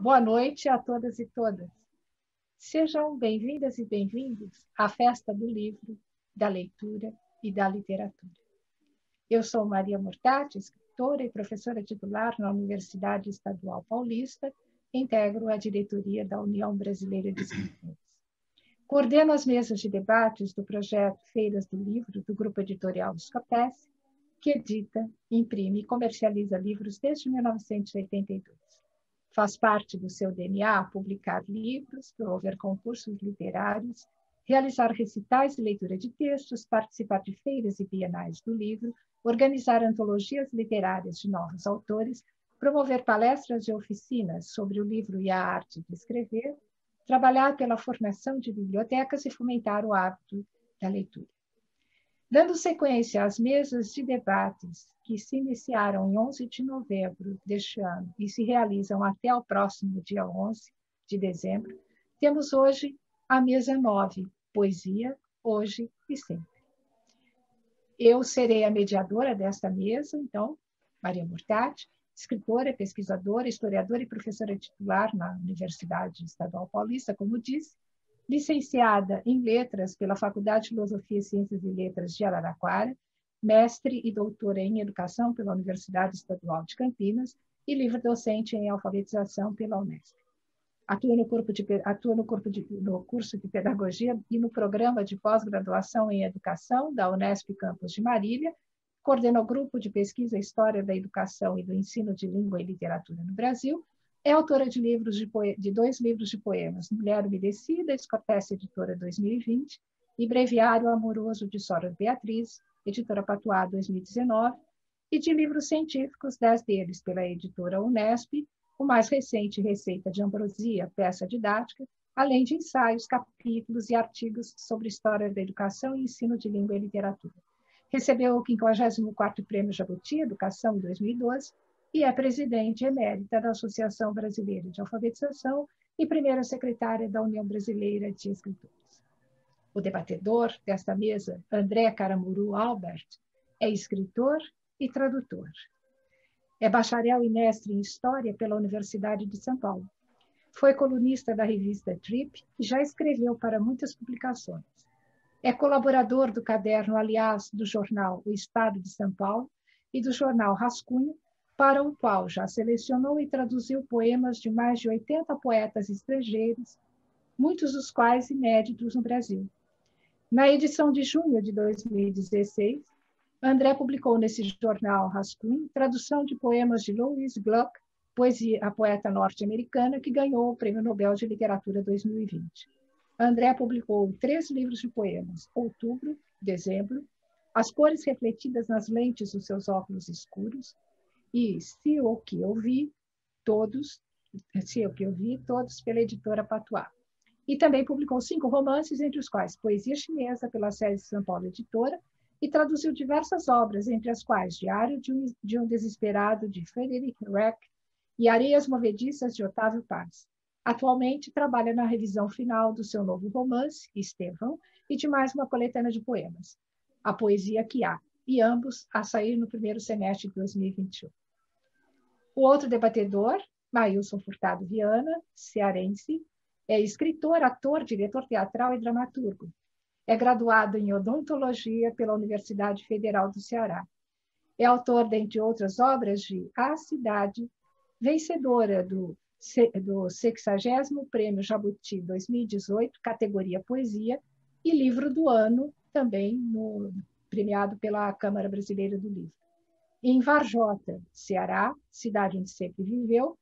Boa noite a todas e todas. Sejam bem-vindas e bem-vindos à Festa do Livro, da Leitura e da Literatura. Eu sou Maria Mortati, escritora e professora titular na Universidade Estadual Paulista, integro a diretoria da União Brasileira de Escritores. Coordeno as mesas de debates do projeto Feiras do Livro, do Grupo Editorial Escopece, que edita, imprime e comercializa livros desde 1982. Faz parte do seu DNA publicar livros, promover concursos literários, realizar recitais de leitura de textos, participar de feiras e bienais do livro, organizar antologias literárias de novos autores, promover palestras e oficinas sobre o livro e a arte de escrever, trabalhar pela formação de bibliotecas e fomentar o hábito da leitura. Dando sequência às mesas de debates que se iniciaram em 11 de novembro deste ano e se realizam até o próximo dia 11 de dezembro, temos hoje a mesa 9, Poesia, Hoje e Sempre. Eu serei a mediadora desta mesa, então, Maria Mortati, escritora, pesquisadora, historiadora e professora titular na Universidade Estadual Paulista, como disse, licenciada em Letras pela Faculdade de Filosofia, Ciências e Letras de Araraquara, mestre e doutora em Educação pela Universidade Estadual de Campinas e livre-docente em Alfabetização pela Unesp. Atua no curso de Pedagogia e no programa de pós-graduação em Educação da Unesp Campus de Marília, coordena o grupo de pesquisa História da Educação e do Ensino de Língua e Literatura no Brasil. É autora de 2 livros de poemas, Mulher Umedecida, Escopece Editora 2020, e Breviário Amoroso de Sora Beatriz, Editora Patuá 2019, e de livros científicos, 10 deles pela editora Unesp, o mais recente, Receita de Ambrosia, peça didática, além de ensaios, capítulos e artigos sobre história da educação e ensino de língua e literatura. Recebeu o 54º Prêmio Jabuti Educação em 2012, e é presidente emérita da Associação Brasileira de Alfabetização e primeira secretária da União Brasileira de Escritores. O debatedor desta mesa, André Caramuru Albert, é escritor e tradutor. É bacharel e mestre em História pela Universidade de São Paulo. Foi colunista da revista Trip e já escreveu para muitas publicações. É colaborador do caderno Aliás do jornal O Estado de São Paulo e do jornal Rascunho, para o qual já selecionou e traduziu poemas de mais de 80 poetas estrangeiros, muitos dos quais inéditos no Brasil. Na edição de junho de 2016, André publicou nesse jornal Rascunho tradução de poemas de Louise Gluck, a poeta norte-americana que ganhou o Prêmio Nobel de Literatura 2020. André publicou 3 livros de poemas, Outubro, Dezembro, As Cores Refletidas nas Lentes dos Seus Óculos Escuros, e Se o que eu vi, todos pela editora Patuá. E também publicou 5 romances, entre os quais Poesia Chinesa, pela Sede São Paulo Editora, e traduziu diversas obras, entre as quais Diário de um Desesperado, de Frederic Reck, e Areias Movediças, de Otávio Paz. Atualmente trabalha na revisão final do seu novo romance, Estevão, e de mais uma coletânea de poemas, A Poesia que Há, e ambos a sair no primeiro semestre de 2021. O outro debatedor, Maílson Furtado Viana, cearense, é escritor, ator, diretor teatral e dramaturgo. É graduado em odontologia pela Universidade Federal do Ceará. É autor, dentre outras obras, de A Cidade, vencedora do 60º Prêmio Jabuti 2018, categoria Poesia, e livro do ano, também premiado pela Câmara Brasileira do Livro. Em Varjota, Ceará, cidade onde sempre viveu,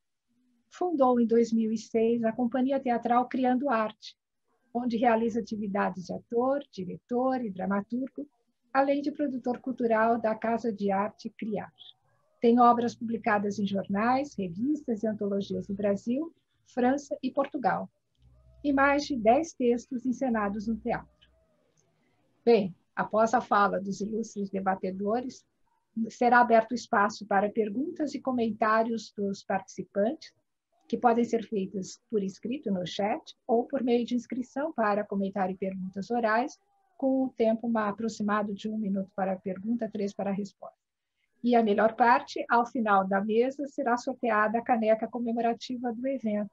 fundou em 2006 a Companhia Teatral Criando Arte, onde realiza atividades de ator, diretor e dramaturgo, além de produtor cultural da Casa de Arte Criar. Tem obras publicadas em jornais, revistas e antologias no Brasil, França e Portugal, e mais de 10 textos encenados no teatro. Bem, após a fala dos ilustres debatedores, será aberto espaço para perguntas e comentários dos participantes, que podem ser feitas por escrito no chat ou por meio de inscrição para comentário e perguntas orais, com o tempo aproximado de 1 minuto para a pergunta, 3 para a resposta. E a melhor parte, ao final da mesa, será sorteada a caneca comemorativa do evento.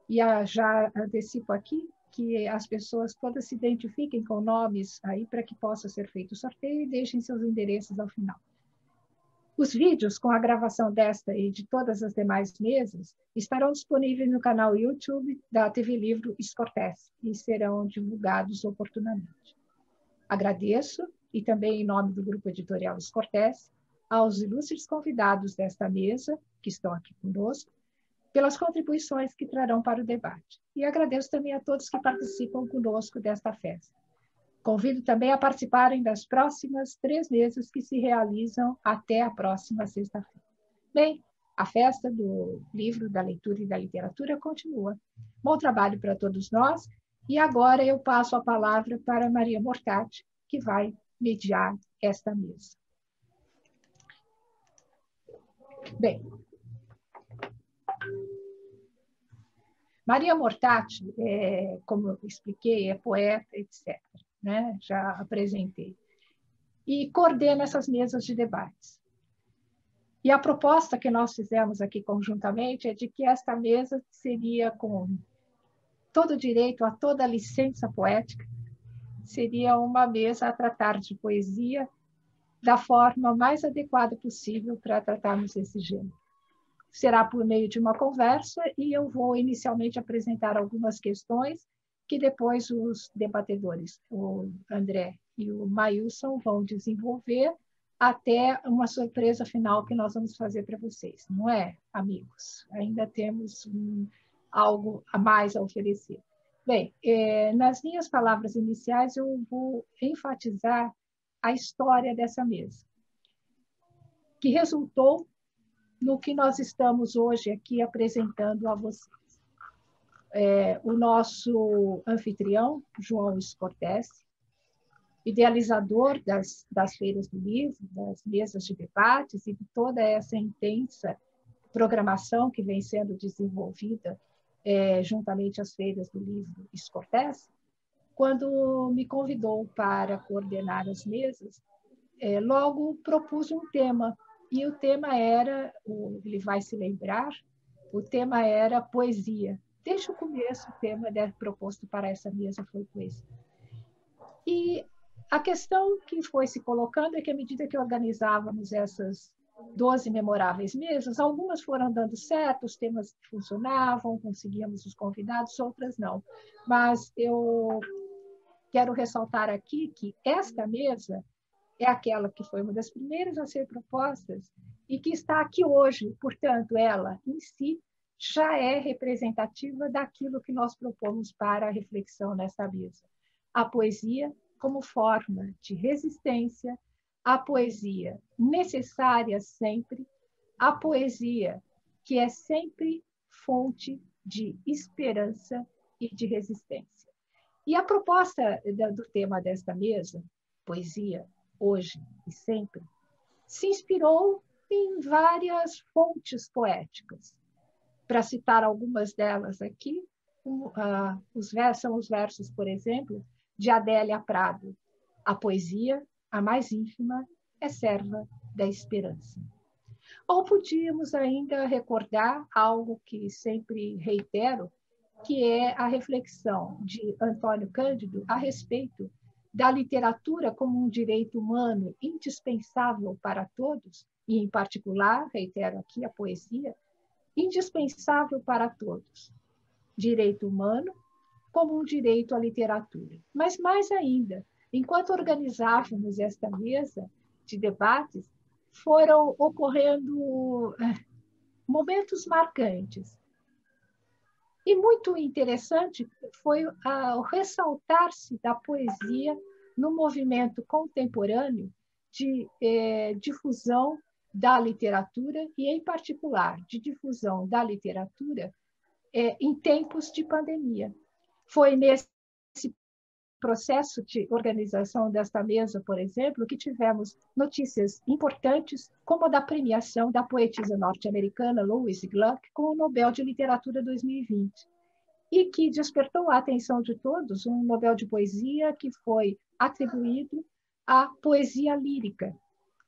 E já antecipo aqui que as pessoas todas se identifiquem com nomes aí para que possa ser feito o sorteio e deixem seus endereços ao final. Os vídeos com a gravação desta e de todas as demais mesas estarão disponíveis no canal YouTube da TV Livro Escortece e serão divulgados oportunamente. Agradeço, e também em nome do Grupo Editorial Escortece, aos ilustres convidados desta mesa, que estão aqui conosco, pelas contribuições que trarão para o debate. E agradeço também a todos que participam conosco desta festa. Convido também a participarem das próximas 3 mesas que se realizam até a próxima sexta-feira. Bem, a festa do livro, da leitura e da literatura continua. Bom trabalho para todos nós. E agora eu passo a palavra para Maria Mortati, que vai mediar esta mesa. Bem, Maria Mortati, como eu expliquei, é poeta, etc. Né? Já apresentei. E coordena essas mesas de debates. E a proposta que nós fizemos aqui conjuntamente é de que esta mesa seria com todo direito a toda licença poética, seria uma mesa a tratar de poesia da forma mais adequada possível para tratarmos esse gênero. Será por meio de uma conversa e eu vou inicialmente apresentar algumas questões que depois os debatedores, o André e o Maílson, vão desenvolver até uma surpresa final que nós vamos fazer para vocês. Não é, amigos? Ainda temos algo a mais a oferecer. Bem, nas minhas palavras iniciais, eu vou enfatizar a história dessa mesa, que resultou no que nós estamos hoje aqui apresentando a vocês. O nosso anfitrião, João Escortece, idealizador das feiras do livro, das mesas de debates e de toda essa intensa programação que vem sendo desenvolvida juntamente às feiras do livro Escortece, quando me convidou para coordenar as mesas, logo propus um tema, e o tema era, ele vai se lembrar, o tema era poesia. Desde o começo, o tema proposto para essa mesa foi poesia. E a questão que foi se colocando é que, à medida que organizávamos essas 12 memoráveis mesas, algumas foram dando certo, os temas funcionavam, conseguíamos os convidados, outras não. Mas eu quero ressaltar aqui que esta mesa é aquela que foi uma das primeiras a ser propostas e que está aqui hoje. Portanto, ela, em si, já é representativa daquilo que nós propomos para a reflexão nesta mesa. A poesia como forma de resistência, a poesia necessária sempre, a poesia que é sempre fonte de esperança e de resistência. E a proposta do tema desta mesa, poesia, hoje e sempre, se inspirou em várias fontes poéticas. Para citar algumas delas aqui, são os versos, por exemplo, de Adélia Prado. A poesia, a mais ínfima, é serva da esperança. Ou podíamos ainda recordar algo que sempre reitero, que é a reflexão de Antônio Cândido a respeito da literatura como um direito humano indispensável para todos, e, em particular, reitero aqui, a poesia, indispensável para todos. Direito humano como um direito à literatura. Mas, mais ainda, enquanto organizávamos esta mesa de debates, foram ocorrendo momentos marcantes. E muito interessante foi o ressaltar-se da poesia no movimento contemporâneo de difusão da literatura e, em particular, de difusão da literatura em tempos de pandemia. Foi nesse processo de organização desta mesa, por exemplo, que tivemos notícias importantes, como a da premiação da poetisa norte-americana Louise Gluck com o Nobel de Literatura 2020, e que despertou a atenção de todos um Nobel de Poesia que foi atribuído à poesia lírica,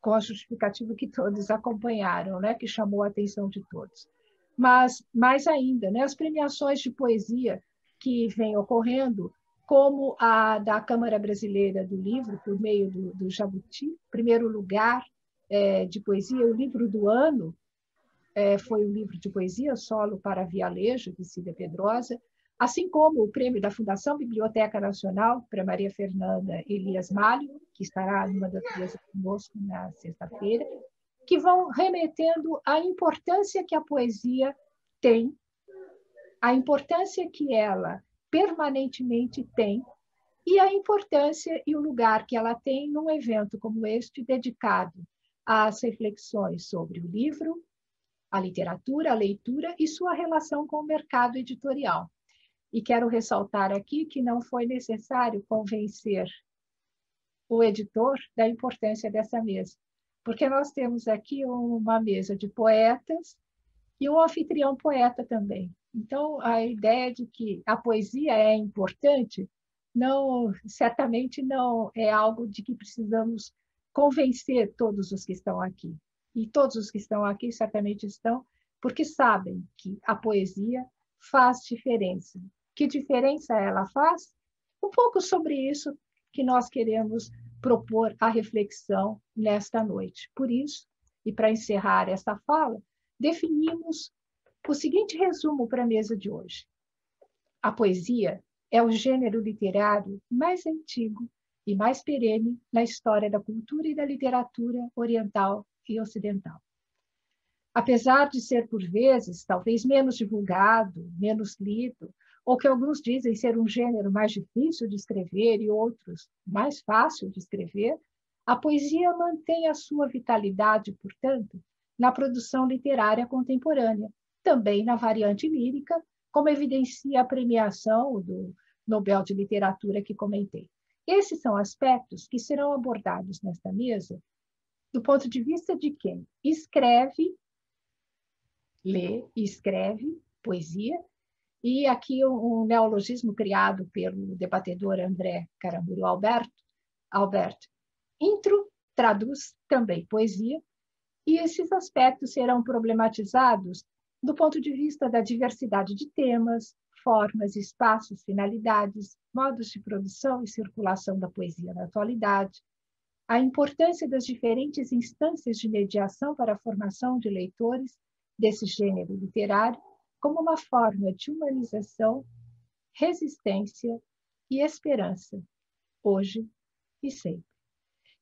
com a justificativa que todos acompanharam, né, que chamou a atenção de todos. Mas, mais ainda, né, as premiações de poesia que vêm ocorrendo, como a da Câmara Brasileira do Livro, por meio do Jabuti, primeiro lugar de poesia, o livro do ano foi o livro de poesia Solo para Vialejo, de Cida Pedrosa, assim como o prêmio da Fundação Biblioteca Nacional para Maria Fernanda Elias Malho, que estará numa das vezes conosco na sexta-feira, que vão remetendo à importância que a poesia tem, a importância que ela permanentemente tem e a importância e o lugar que ela tem num evento como este, dedicado às reflexões sobre o livro, a literatura, a leitura e sua relação com o mercado editorial. E quero ressaltar aqui que não foi necessário convencer o editor da importância dessa mesa, porque nós temos aqui uma mesa de poetas e um anfitrião poeta também. Então, a ideia de que a poesia é importante, certamente não é algo de que precisamos convencer todos os que estão aqui. E todos os que estão aqui certamente estão, porque sabem que a poesia faz diferença. Que diferença ela faz? Um pouco sobre isso que nós queremos propor a reflexão nesta noite. Por isso, e para encerrar esta fala, definimos o seguinte resumo para a mesa de hoje. A poesia é o gênero literário mais antigo e mais perene na história da cultura e da literatura oriental e ocidental. Apesar de ser, por vezes, talvez menos divulgado, menos lido, ou que alguns dizem ser um gênero mais difícil de escrever e outros mais fácil de escrever, a poesia mantém a sua vitalidade, portanto, na produção literária contemporânea, também na variante lírica, como evidencia a premiação do Nobel de Literatura que comentei. Esses são aspectos que serão abordados nesta mesa do ponto de vista de quem escreve, lê e escreve poesia, e aqui um neologismo criado pelo debatedor André Caramburu Alberto, traduz também poesia, e esses aspectos serão problematizados do ponto de vista da diversidade de temas, formas, espaços, finalidades, modos de produção e circulação da poesia na atualidade, a importância das diferentes instâncias de mediação para a formação de leitores desse gênero literário como uma forma de humanização, resistência e esperança, hoje e sempre.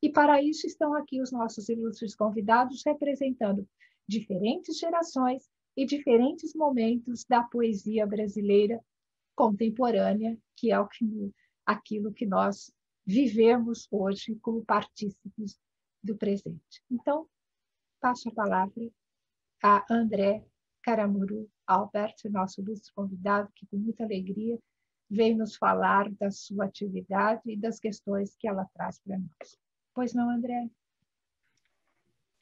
E para isso estão aqui os nossos ilustres convidados representando diferentes gerações e diferentes momentos da poesia brasileira contemporânea, que é aquilo que nós vivemos hoje como partícipes do presente. Então, passo a palavra a André Caramburu Alberto, nosso ilustre convidado, que com muita alegria vem nos falar da sua atividade e das questões que ela traz para nós. Pois não, André?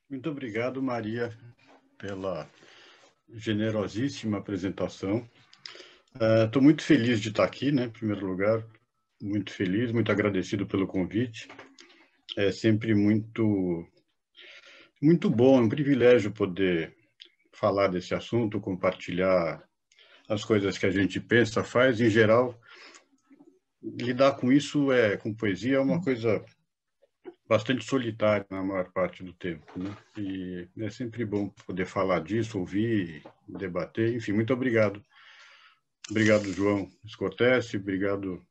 Muito obrigado, Maria, pela generosíssima apresentação. Estou muito feliz de estar aqui, né? Em primeiro lugar, muito feliz, muito agradecido pelo convite. É sempre muito bom, é um privilégio poder falar desse assunto, compartilhar as coisas que a gente pensa, faz. Em geral, lidar com isso, com poesia, é uma coisa bastante solitária na maior parte do tempo, né? E é sempre bom poder falar disso, ouvir, debater. Enfim, muito obrigado. Obrigado, João Scortese, obrigado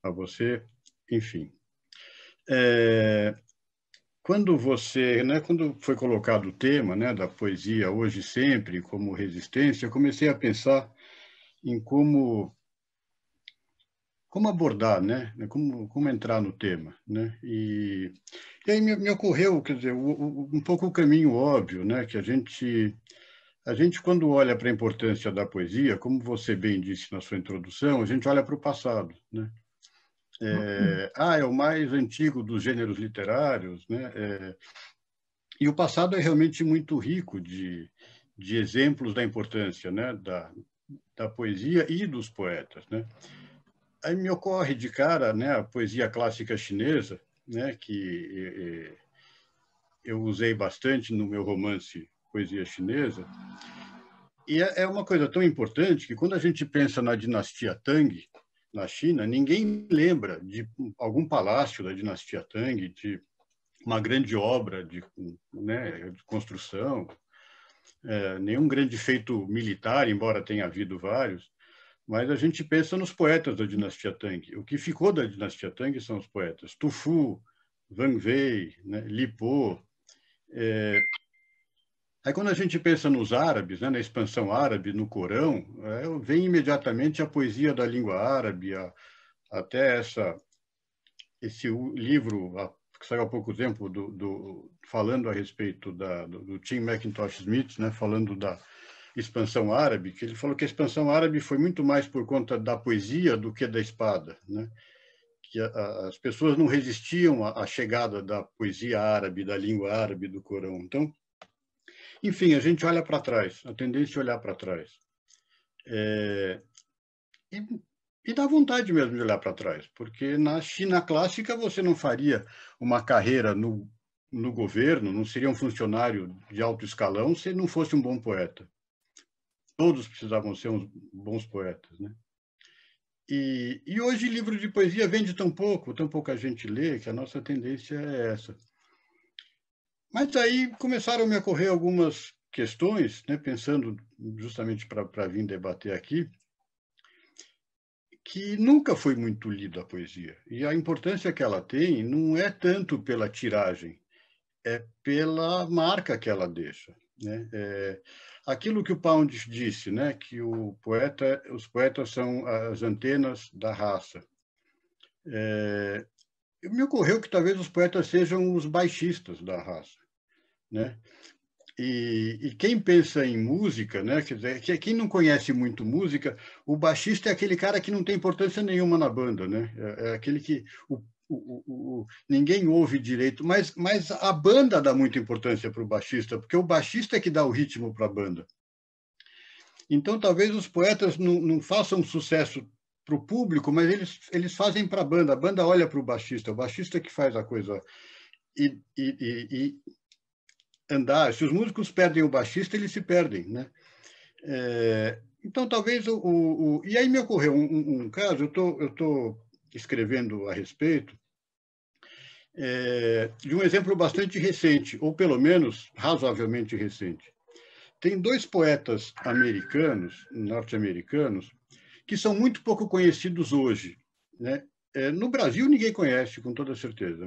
a você. Enfim, quando foi colocado o tema, né, da poesia hoje e sempre como resistência, eu comecei a pensar em como abordar, né? Como entrar no tema, né? E aí me ocorreu, quer dizer, um pouco o caminho óbvio, né? Que a gente quando olha para a importância da poesia, como você bem disse na sua introdução, a gente olha para o passado, né? É o mais antigo dos gêneros literários, né? E o passado é realmente muito rico de exemplos da importância, né? Da poesia e dos poetas, né? Aí me ocorre de cara, né, a poesia clássica chinesa, né, que eu usei bastante no meu romance Poesia Chinesa. E é uma coisa tão importante que, quando a gente pensa na dinastia Tang, na China, ninguém lembra de algum palácio da dinastia Tang, de uma grande obra né, de construção, nenhum grande feito militar, embora tenha havido vários, mas a gente pensa nos poetas da dinastia Tang. O que ficou da dinastia Tang são os poetas Tu Fu, Wang Wei, né, Li Po. Aí, quando a gente pensa nos árabes, né, na expansão árabe, no Corão, vem imediatamente a poesia da língua árabe, até esse livro que saiu há pouco tempo, falando a respeito do Tim McIntosh Smith, né, falando da expansão árabe, que ele falou que a expansão árabe foi muito mais por conta da poesia do que da espada, né? Que as pessoas não resistiam à chegada da poesia árabe, da língua árabe, do Corão. Então, enfim, a gente olha para trás, a tendência é olhar para trás. E dá vontade mesmo de olhar para trás, porque na China clássica você não faria uma carreira no governo, não seria um funcionário de alto escalão se não fosse um bom poeta. Todos precisavam ser uns bons poetas, né? E hoje livro de poesia vende tão pouca gente lê, que a nossa tendência é essa. Mas aí começaram a me ocorrer algumas questões, né, pensando justamente para vir debater aqui, que nunca foi muito lida a poesia. E a importância que ela tem não é tanto pela tiragem, é pela marca que ela deixa, né? Aquilo que o Pound disse, né, que os poetas são as antenas da raça. Me ocorreu que talvez os poetas sejam os baixistas da raça, né? E quem pensa em música, né, quer dizer, quem não conhece muito música, o baixista é aquele cara que não tem importância nenhuma na banda, né? É aquele que ninguém ouve direito, mas a banda dá muita importância para o baixista, porque o baixista é que dá o ritmo para a banda. Então, talvez os poetas não façam sucesso para o público, mas eles fazem para a banda olha para o baixista que faz a coisa e andar. Se os músicos perdem o baixista, eles se perdem, né? Então, talvez e aí me ocorreu um caso. Eu estou escrevendo a respeito de um exemplo bastante recente, ou pelo menos razoavelmente recente. Tem dois poetas norte-americanos, que são muito pouco conhecidos hoje, né? No Brasil, ninguém conhece, com toda certeza.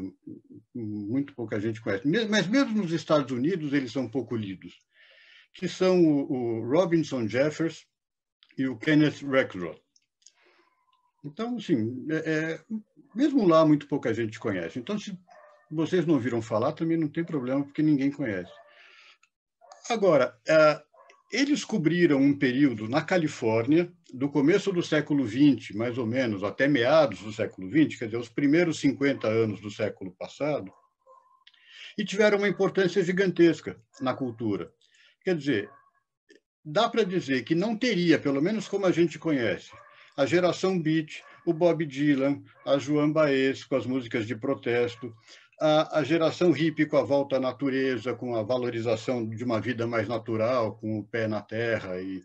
Muito pouca gente conhece. Mas mesmo nos Estados Unidos, eles são pouco lidos, que são o Robinson Jeffers e o Kenneth Rexroth. Então, assim, mesmo lá, muito pouca gente conhece. Então, se vocês não ouviram falar, também não tem problema, porque ninguém conhece. Agora, eles cobriram um período na Califórnia, do começo do século XX, mais ou menos, até meados do século XX, quer dizer, os primeiros 50 anos do século passado, e tiveram uma importância gigantesca na cultura. Quer dizer, dá para dizer que não teria, pelo menos como a gente conhece, a geração Beat, o Bob Dylan, a Joan Baez com as músicas de protesto, a geração hippie com a volta à natureza, com a valorização de uma vida mais natural, com o pé na terra e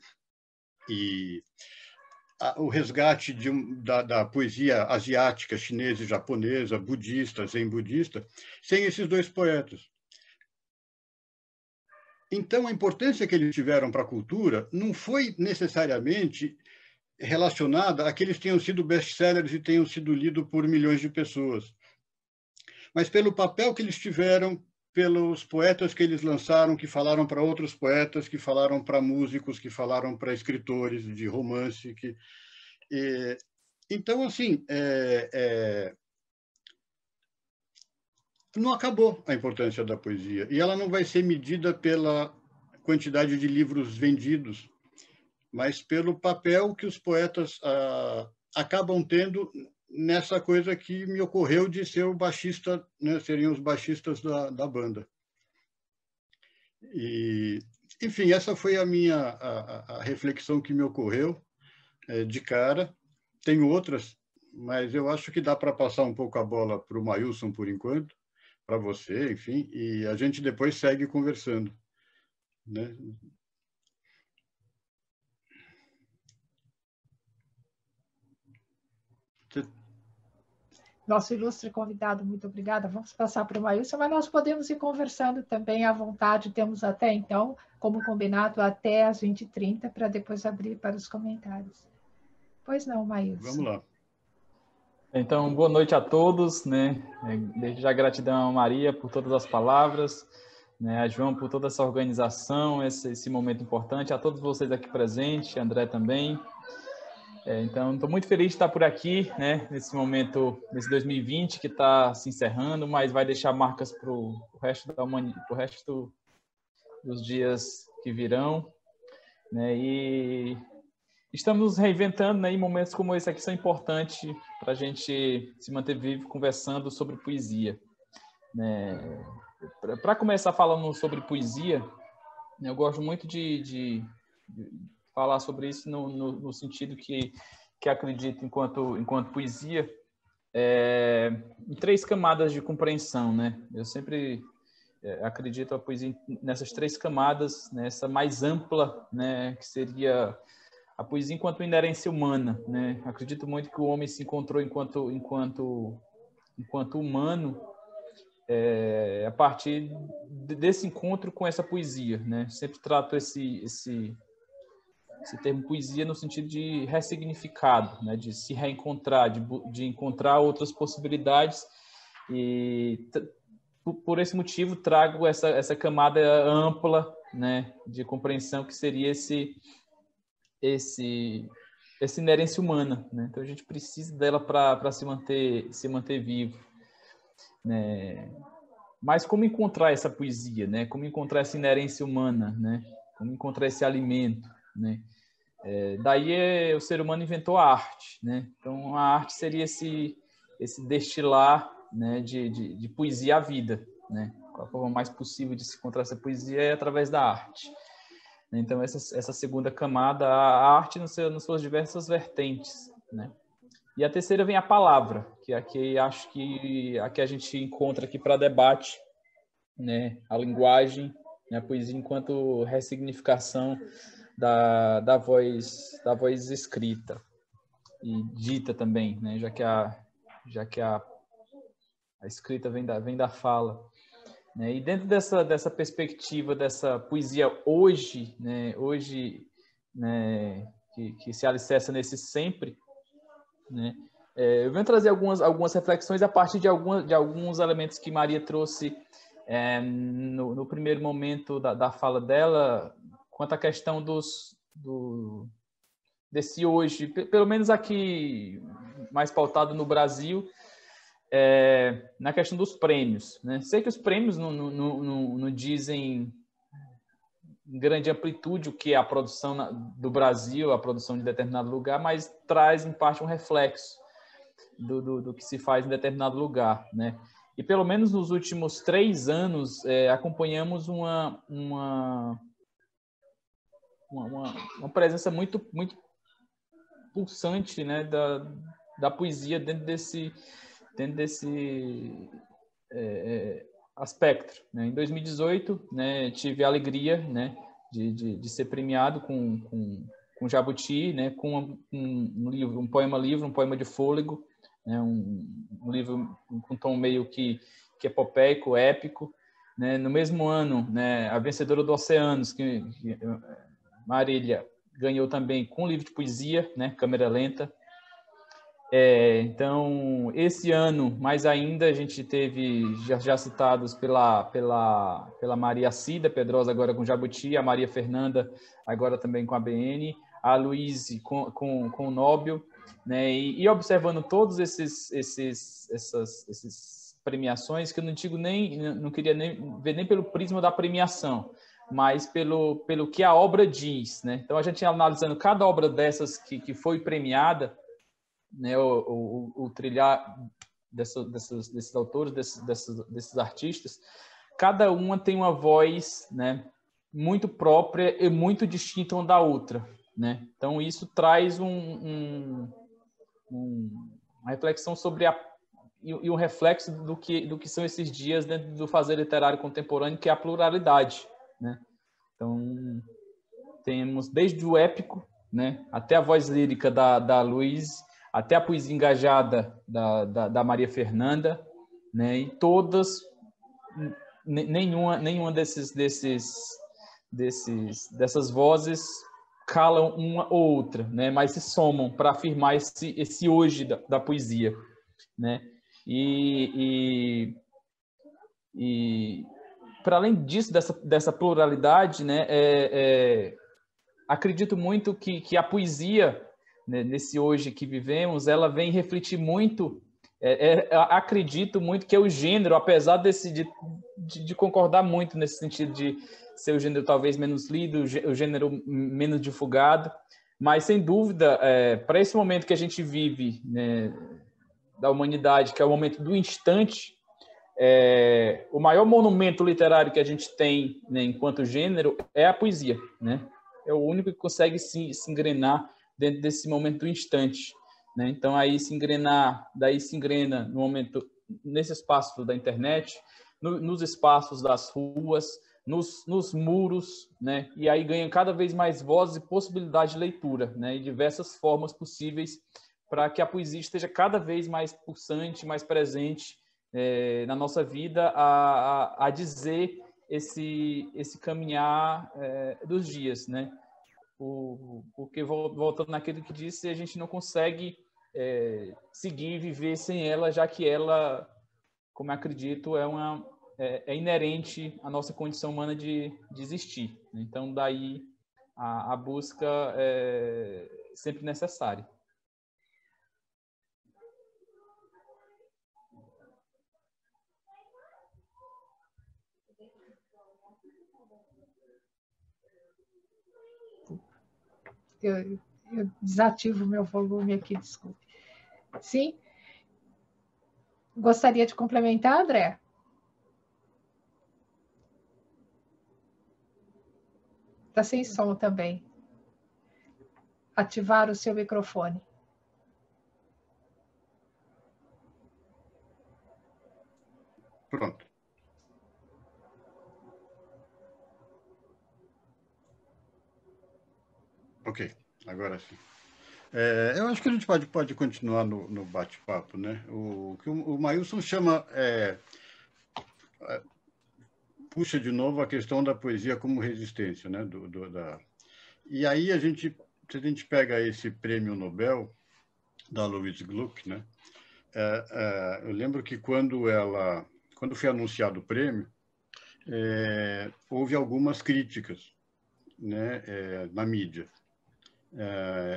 o resgate da poesia asiática, chinesa e japonesa, budista, zen budista, sem esses dois poetas. Então, a importância que eles tiveram para a cultura não foi necessariamente relacionada a que eles tenham sido best-sellers e tenham sido lidos por milhões de pessoas, mas pelo papel que eles tiveram, pelos poetas que eles lançaram, que falaram para outros poetas, que falaram para músicos, que falaram para escritores de romance. Então, assim, não acabou a importância da poesia, e ela não vai ser medida pela quantidade de livros vendidos, mas pelo papel que os poetas acabam tendo nessa coisa que me ocorreu de ser o baixista, né? Seriam os baixistas da banda. Enfim, essa foi a reflexão que me ocorreu de cara. Tem outras, mas eu acho que dá para passar um pouco a bola para o Mailson, por enquanto, para você, enfim, e a gente depois segue conversando, né? Nosso ilustre convidado, muito obrigada. Vamos passar para o Maílson, mas nós podemos ir conversando também à vontade. Temos até então, como combinado, até às 20h30, para depois abrir para os comentários. Pois não, Maílson. Vamos lá. Então, boa noite a todos, né? Desde já gratidão a Maria por todas as palavras, né? A João por toda essa organização, esse momento importante, a todos vocês aqui presentes, André também. Então, estou muito feliz de estar por aqui, né? Nesse momento, nesse 2020 que está se encerrando, mas vai deixar marcas para o resto da humanidade, para o resto dos dias que virão, né? E estamos nos reinventando, né? E momentos como esse aqui são importantes para a gente se manter vivo conversando sobre poesia, né? Para começar falando sobre poesia, eu gosto muito de falar sobre isso no sentido que acredito enquanto poesia em 3 camadas de compreensão, né? Eu sempre acredito a poesia nessas 3 camadas, nessa mais ampla, né? Que seria a poesia enquanto inerência humana, né? Acredito muito que o homem se encontrou enquanto humano a partir desse encontro com essa poesia, né? Sempre trato esse termo poesia no sentido de ressignificado, né? De se reencontrar, de encontrar outras possibilidades, e por esse motivo trago essa camada ampla, né? De compreensão que seria essa inerência humana, né? Então a gente precisa dela para se manter vivo, né? Mas como encontrar essa poesia, né? Como encontrar essa inerência humana, né? Como encontrar esse alimento, né? Daí o ser humano inventou a arte, né? Então a arte seria esse destilar, né? De poesia à vida, né? A forma mais possível de se encontrar essa poesia é através da arte. Então essa segunda camada, a arte nas suas diversas vertentes, né? E a terceira vem a palavra, que aqui acho que a gente encontra aqui para debate, né? A linguagem, né? A poesia enquanto ressignificação da voz escrita e dita também, né? Já que a escrita vem da fala, né? E dentro dessa perspectiva dessa poesia hoje, né? Que se alicerça nesse sempre, né? Eu venho trazer algumas reflexões a partir de alguns elementos que Maria trouxe no primeiro momento da fala dela, quanto à questão desse hoje, pelo menos aqui mais pautado no Brasil, na questão dos prêmios, né? Sei que os prêmios não dizem em grande amplitude o que é a produção do Brasil, a produção de determinado lugar, mas traz em parte um reflexo do que se faz em determinado lugar, né? E pelo menos nos últimos 3 anos acompanhamos uma presença muito pulsante, né, da poesia dentro desse aspecto, né? Em 2018, né, tive a alegria, né, de ser premiado com Jabuti, né, com um livro, um poema de fôlego, né, um livro com tom meio que epopeico, épico, né? No mesmo ano, né, a vencedora do Oceanos, que Marília, ganhou também com um livro de poesia, né, Câmera Lenta. Então, esse ano, mais ainda, a gente teve já citados pela Maria Cida Pedrosa, agora com Jabuti, a Maria Fernanda, agora também com a BN, a Luíse com o Nobel, né? E observando todos essas premiações, que eu não queria nem ver nem pelo prisma da premiação, mas pelo que a obra diz, né? Então, a gente analisando cada obra dessas que foi premiada, né, o trilhar desses autores, desses artistas, cada uma tem uma voz, né, muito própria e muito distinta uma da outra, né? Então isso traz uma reflexão sobre um reflexo do que são esses dias dentro do fazer literário contemporâneo, que é a pluralidade, né? Então, temos desde o épico, né, até a voz lírica da Luiz, até a poesia engajada da Maria Fernanda, né, e todas, nenhuma dessas vozes calam uma ou outra, né, mas se somam para afirmar esse hoje da poesia, né? E para além disso, dessa pluralidade, né, acredito muito que a poesia, né, nesse hoje que vivemos, ela vem refletir muito, acredito muito que é o gênero, apesar de concordar muito nesse sentido de ser o gênero talvez menos lido, o gênero menos divulgado, mas sem dúvida, para esse momento que a gente vive, né, da humanidade, que é o momento do instante, o maior monumento literário que a gente tem, né, enquanto gênero é a poesia, né? É o único que consegue se engrenar dentro desse momento do instante, né? Então daí se engrena no momento, nesse espaço da internet, nos espaços das ruas, nos muros, né? E aí ganha cada vez mais vozes e possibilidade de leitura, né? E diversas formas possíveis para que a poesia esteja cada vez mais pulsante, mais presente na nossa vida, a dizer esse caminhar dos dias, né? Porque, voltando naquilo que disse, a gente não consegue seguir e viver sem ela, já que ela, como eu acredito, é inerente à nossa condição humana de existir. Então, daí a busca é sempre necessária. Eu desativo o meu volume aqui, desculpe. Sim? Gostaria de complementar, André? Está sem som também. Ativar o seu microfone. Pronto. Ok, agora sim. Eu acho que a gente pode continuar no bate-papo, né? O que o Maílson chama... puxa de novo a questão da poesia como resistência, né? E aí, se a gente pega esse prêmio Nobel da Louise Gluck, né? Eu lembro que quando foi anunciado o prêmio, houve algumas críticas, né? Na mídia.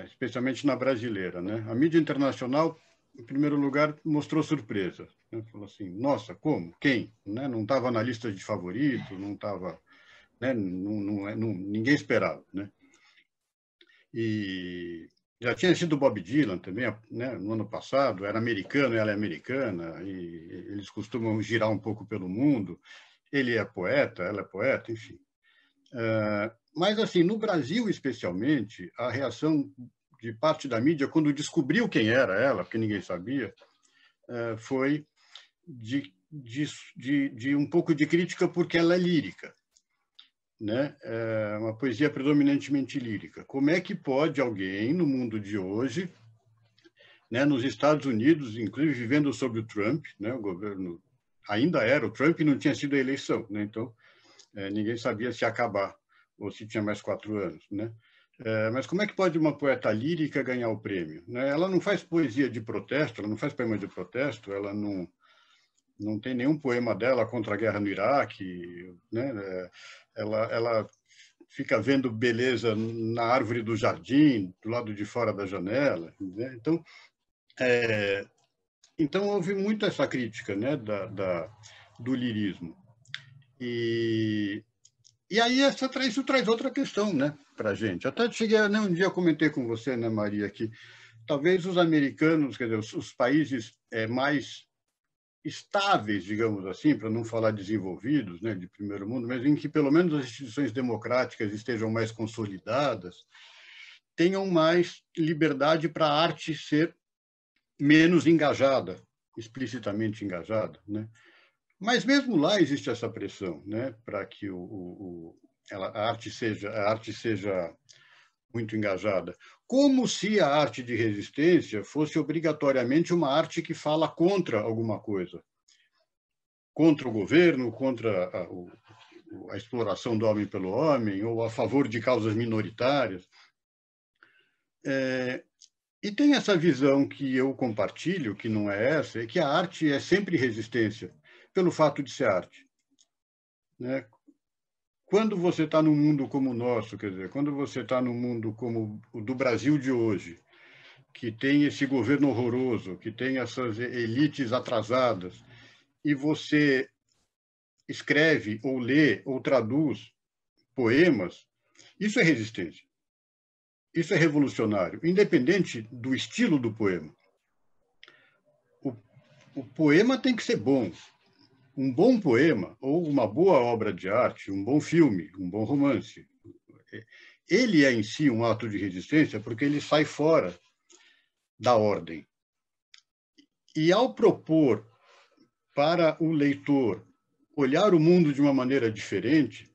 Especialmente na brasileira, né? A mídia internacional, em primeiro lugar, mostrou surpresa, né? Falou assim: nossa, como? Quem? Né? Não estava na lista de favoritos, não estava, né? Ninguém esperava, né? E já tinha sido Bob Dylan também, né? No ano passado, era americano, ela é americana, e eles costumam girar um pouco pelo mundo. Ele é poeta, ela é poeta, enfim. Mas, assim, no Brasil, especialmente, a reação de parte da mídia, quando descobriu quem era ela, porque ninguém sabia, foi de um pouco de crítica, porque ela é lírica, né? Uma poesia predominantemente lírica. Como é que pode alguém, no mundo de hoje, né, nos Estados Unidos, inclusive vivendo sob o Trump, né, o governo ainda era o Trump e não tinha sido a eleição, né? Então, ninguém sabia se ia acabar ou se tinha mais 4 anos, né? Mas como é que pode uma poeta lírica ganhar o prêmio, né? Ela não faz poesia de protesto, ela não faz poema de protesto, ela não tem nenhum poema dela contra a guerra no Iraque, né? Ela fica vendo beleza na árvore do jardim, do lado de fora da janela, né? Então houve muito essa crítica, né, do lirismo. E aí isso traz outra questão, né, para a gente. Até cheguei, né, um dia eu comentei com você, né, Maria, que talvez os americanos, quer dizer, os países mais estáveis, digamos assim, para não falar desenvolvidos, né, de primeiro mundo, mas em que pelo menos as instituições democráticas estejam mais consolidadas, tenham mais liberdade para a arte ser menos engajada, explicitamente engajada, né? Mas mesmo lá existe essa pressão, né, para que a arte seja muito engajada, como se a arte de resistência fosse obrigatoriamente uma arte que fala contra alguma coisa, contra o governo, contra a exploração do homem pelo homem, ou a favor de causas minoritárias. E tem essa visão que eu compartilho, que não é essa, é que a arte é sempre resistência, pelo fato de ser arte, né? Quando você está num mundo como o nosso, quer dizer, quando você está num mundo como o do Brasil de hoje, que tem esse governo horroroso, que tem essas elites atrasadas, e você escreve, ou lê, ou traduz poemas, isso é resistência. Isso é revolucionário, independente do estilo do poema. O poema tem que ser bom. Um bom poema, ou uma boa obra de arte, um bom filme, um bom romance, ele é em si um ato de resistência porque ele sai fora da ordem. E ao propor para o leitor olhar o mundo de uma maneira diferente,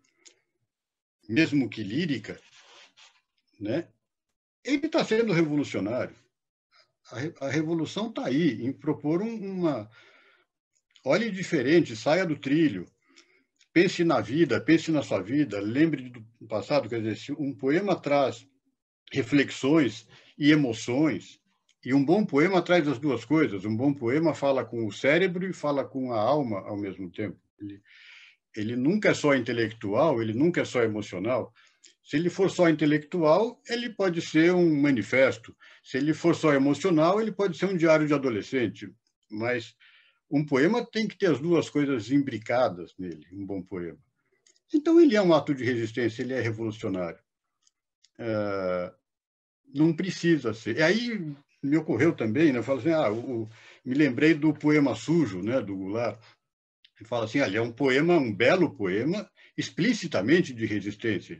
mesmo que lírica, né, ele está sendo revolucionário. A revolução está aí, em propor olhe diferente, saia do trilho, pense na vida, pense na sua vida, lembre do passado. Quer dizer, se um poema traz reflexões e emoções, e um bom poema traz as duas coisas, um bom poema fala com o cérebro e fala com a alma ao mesmo tempo. Ele nunca é só intelectual, ele nunca é só emocional. Se ele for só intelectual, ele pode ser um manifesto. Se ele for só emocional, ele pode ser um diário de adolescente. Mas um poema tem que ter as duas coisas imbricadas nele, um bom poema. Então, ele é um ato de resistência, ele é revolucionário. Não precisa ser. E aí me ocorreu também, né? Eu falo assim, me lembrei do poema Sujo, né, do Goulart. Ele fala assim, é um poema, um belo poema, explicitamente de resistência,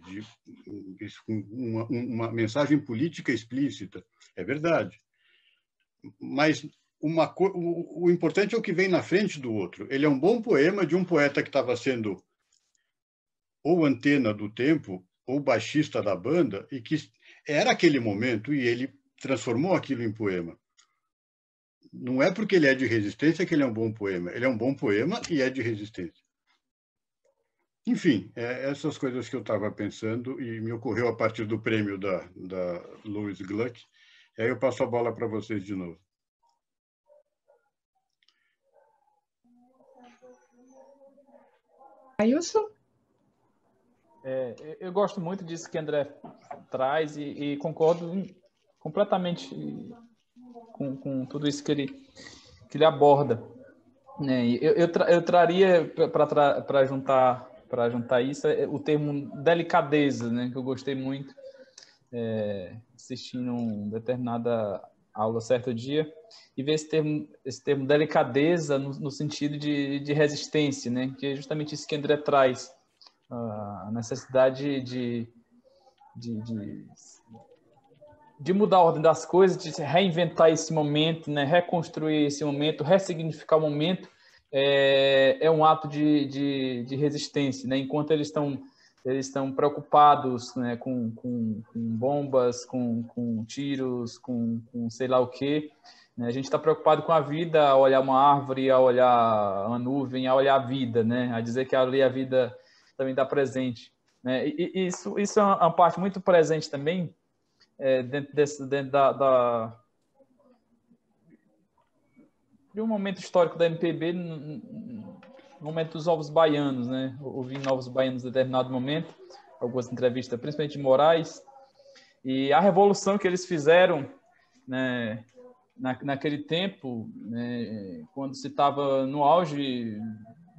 uma mensagem política explícita. É verdade. Mas o importante é o que vem na frente do outro. Ele é um bom poema de um poeta que estava sendo ou antena do tempo, ou baixista da banda, e que era aquele momento, e ele transformou aquilo em poema. Não é porque ele é de resistência que ele é um bom poema. Ele é um bom poema e é de resistência. Enfim, essas coisas que eu estava pensando e me ocorreu a partir do prêmio da Louise Gluck. E aí eu passo a bola para vocês de novo. Ailson? Eu gosto muito disso que André traz e concordo completamente com tudo isso que ele aborda. Eu traria para juntar isso o termo delicadeza, né, que eu gostei muito assistindo uma determinada aula certo dia e ver esse termo delicadeza no sentido de resistência, né, que é justamente isso que André traz, a necessidade de mudar a ordem das coisas, de reinventar esse momento, né? Reconstruir esse momento, ressignificar o momento, é um ato de resistência, né? Enquanto eles estão preocupados, né, com bombas, com tiros, com sei lá o quê, né? A gente está preocupado com a vida, a olhar uma árvore, a olhar uma nuvem, a olhar a vida, né? A dizer que ali a vida também está presente, né? E isso é uma parte muito presente também, dentro de um momento histórico da MPB, no momento dos Novos Baianos, né? Ouvi Novos Baianos em determinado momento, algumas entrevistas, principalmente de Moraes, e a revolução que eles fizeram, né, naquele tempo, né, quando se estava no auge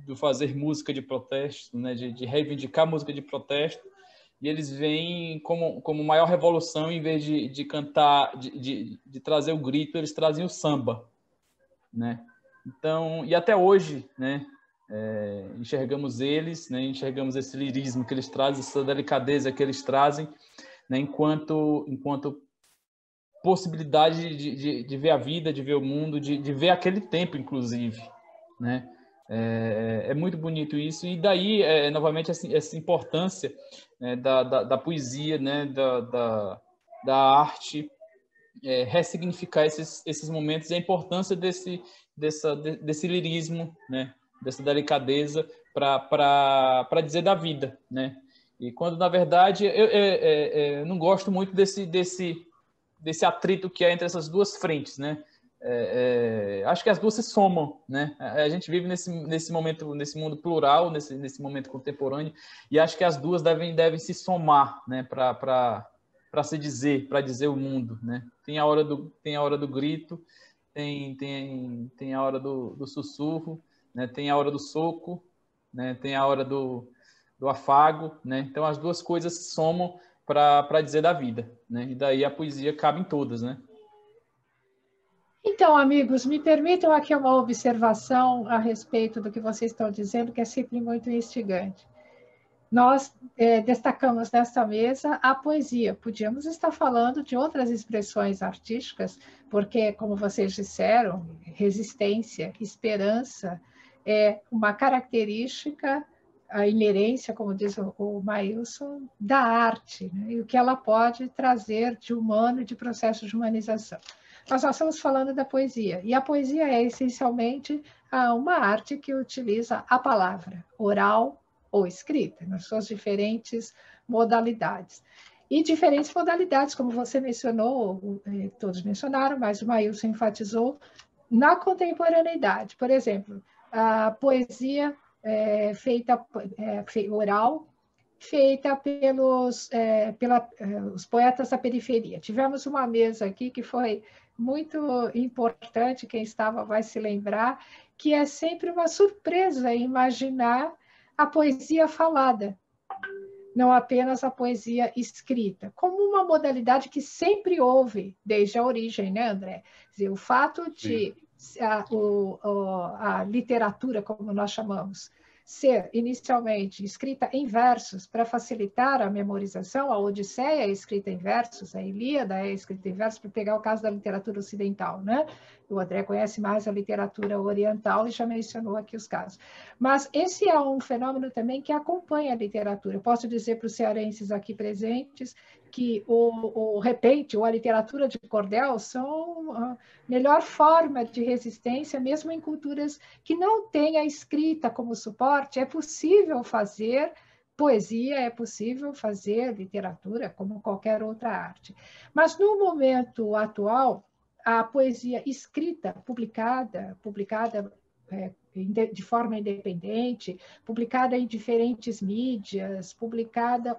do fazer música de protesto, né, de reivindicar música de protesto, e eles vêm como maior revolução, em vez de cantar, de trazer o grito, eles trazem o samba, né? Então, e até hoje, né, enxergamos eles, né, enxergamos esse lirismo que eles trazem, essa delicadeza que eles trazem, né, enquanto possibilidade de ver a vida, de ver o mundo, de ver aquele tempo, inclusive, né? É muito bonito isso, e daí, novamente, essa importância, né, da poesia, né, da arte, ressignificar esses momentos, e a importância desse lirismo, né, dessa delicadeza para dizer da vida, né? E quando, na verdade, eu não gosto muito desse atrito que é entre essas duas frentes, né? Acho que as duas se somam, né? A gente vive nesse momento, nesse mundo plural, nesse momento contemporâneo, e acho que as duas devem se somar, né? Para se dizer, para dizer o mundo, né? Tem a hora do grito, tem a hora do sussurro, né? Tem a hora do soco, né? Tem a hora do afago, né? Então as duas coisas se somam para dizer da vida, né? E daí a poesia cabe em todas, né? Então, amigos, me permitam aqui uma observação a respeito do que vocês estão dizendo, que é sempre muito instigante. Nós destacamos nesta mesa a poesia. Podíamos estar falando de outras expressões artísticas, porque, como vocês disseram, resistência, esperança é uma característica, a inerência, como diz o Maílson, da arte, né? E o que ela pode trazer de humano e de processo de humanização. Nós estamos falando da poesia, e a poesia é essencialmente uma arte que utiliza a palavra oral ou escrita, nas suas diferentes modalidades. E diferentes modalidades, como você mencionou, todos mencionaram, mas o Maílson enfatizou, na contemporaneidade. Por exemplo, a poesia feita oral, feita pelos os poetas da periferia. Tivemos uma mesa aqui que foi muito importante, quem estava vai se lembrar, que é sempre uma surpresa imaginar a poesia falada, não apenas a poesia escrita, como uma modalidade que sempre houve desde a origem, né, André? Quer dizer, o fato de a literatura, como nós chamamos, ser inicialmente escrita em versos para facilitar a memorização, a Odisseia é escrita em versos, a Ilíada é escrita em versos, para pegar o caso da literatura ocidental, né? O André conhece mais a literatura oriental e já mencionou aqui os casos. Mas esse é um fenômeno também que acompanha a literatura. Eu posso dizer para os cearenses aqui presentes que o repente ou a literatura de cordel são a melhor forma de resistência, mesmo em culturas que não têm a escrita como suporte. É possível fazer poesia, é possível fazer literatura, como qualquer outra arte. Mas no momento atual, a poesia escrita, publicada de forma independente, publicada em diferentes mídias, publicada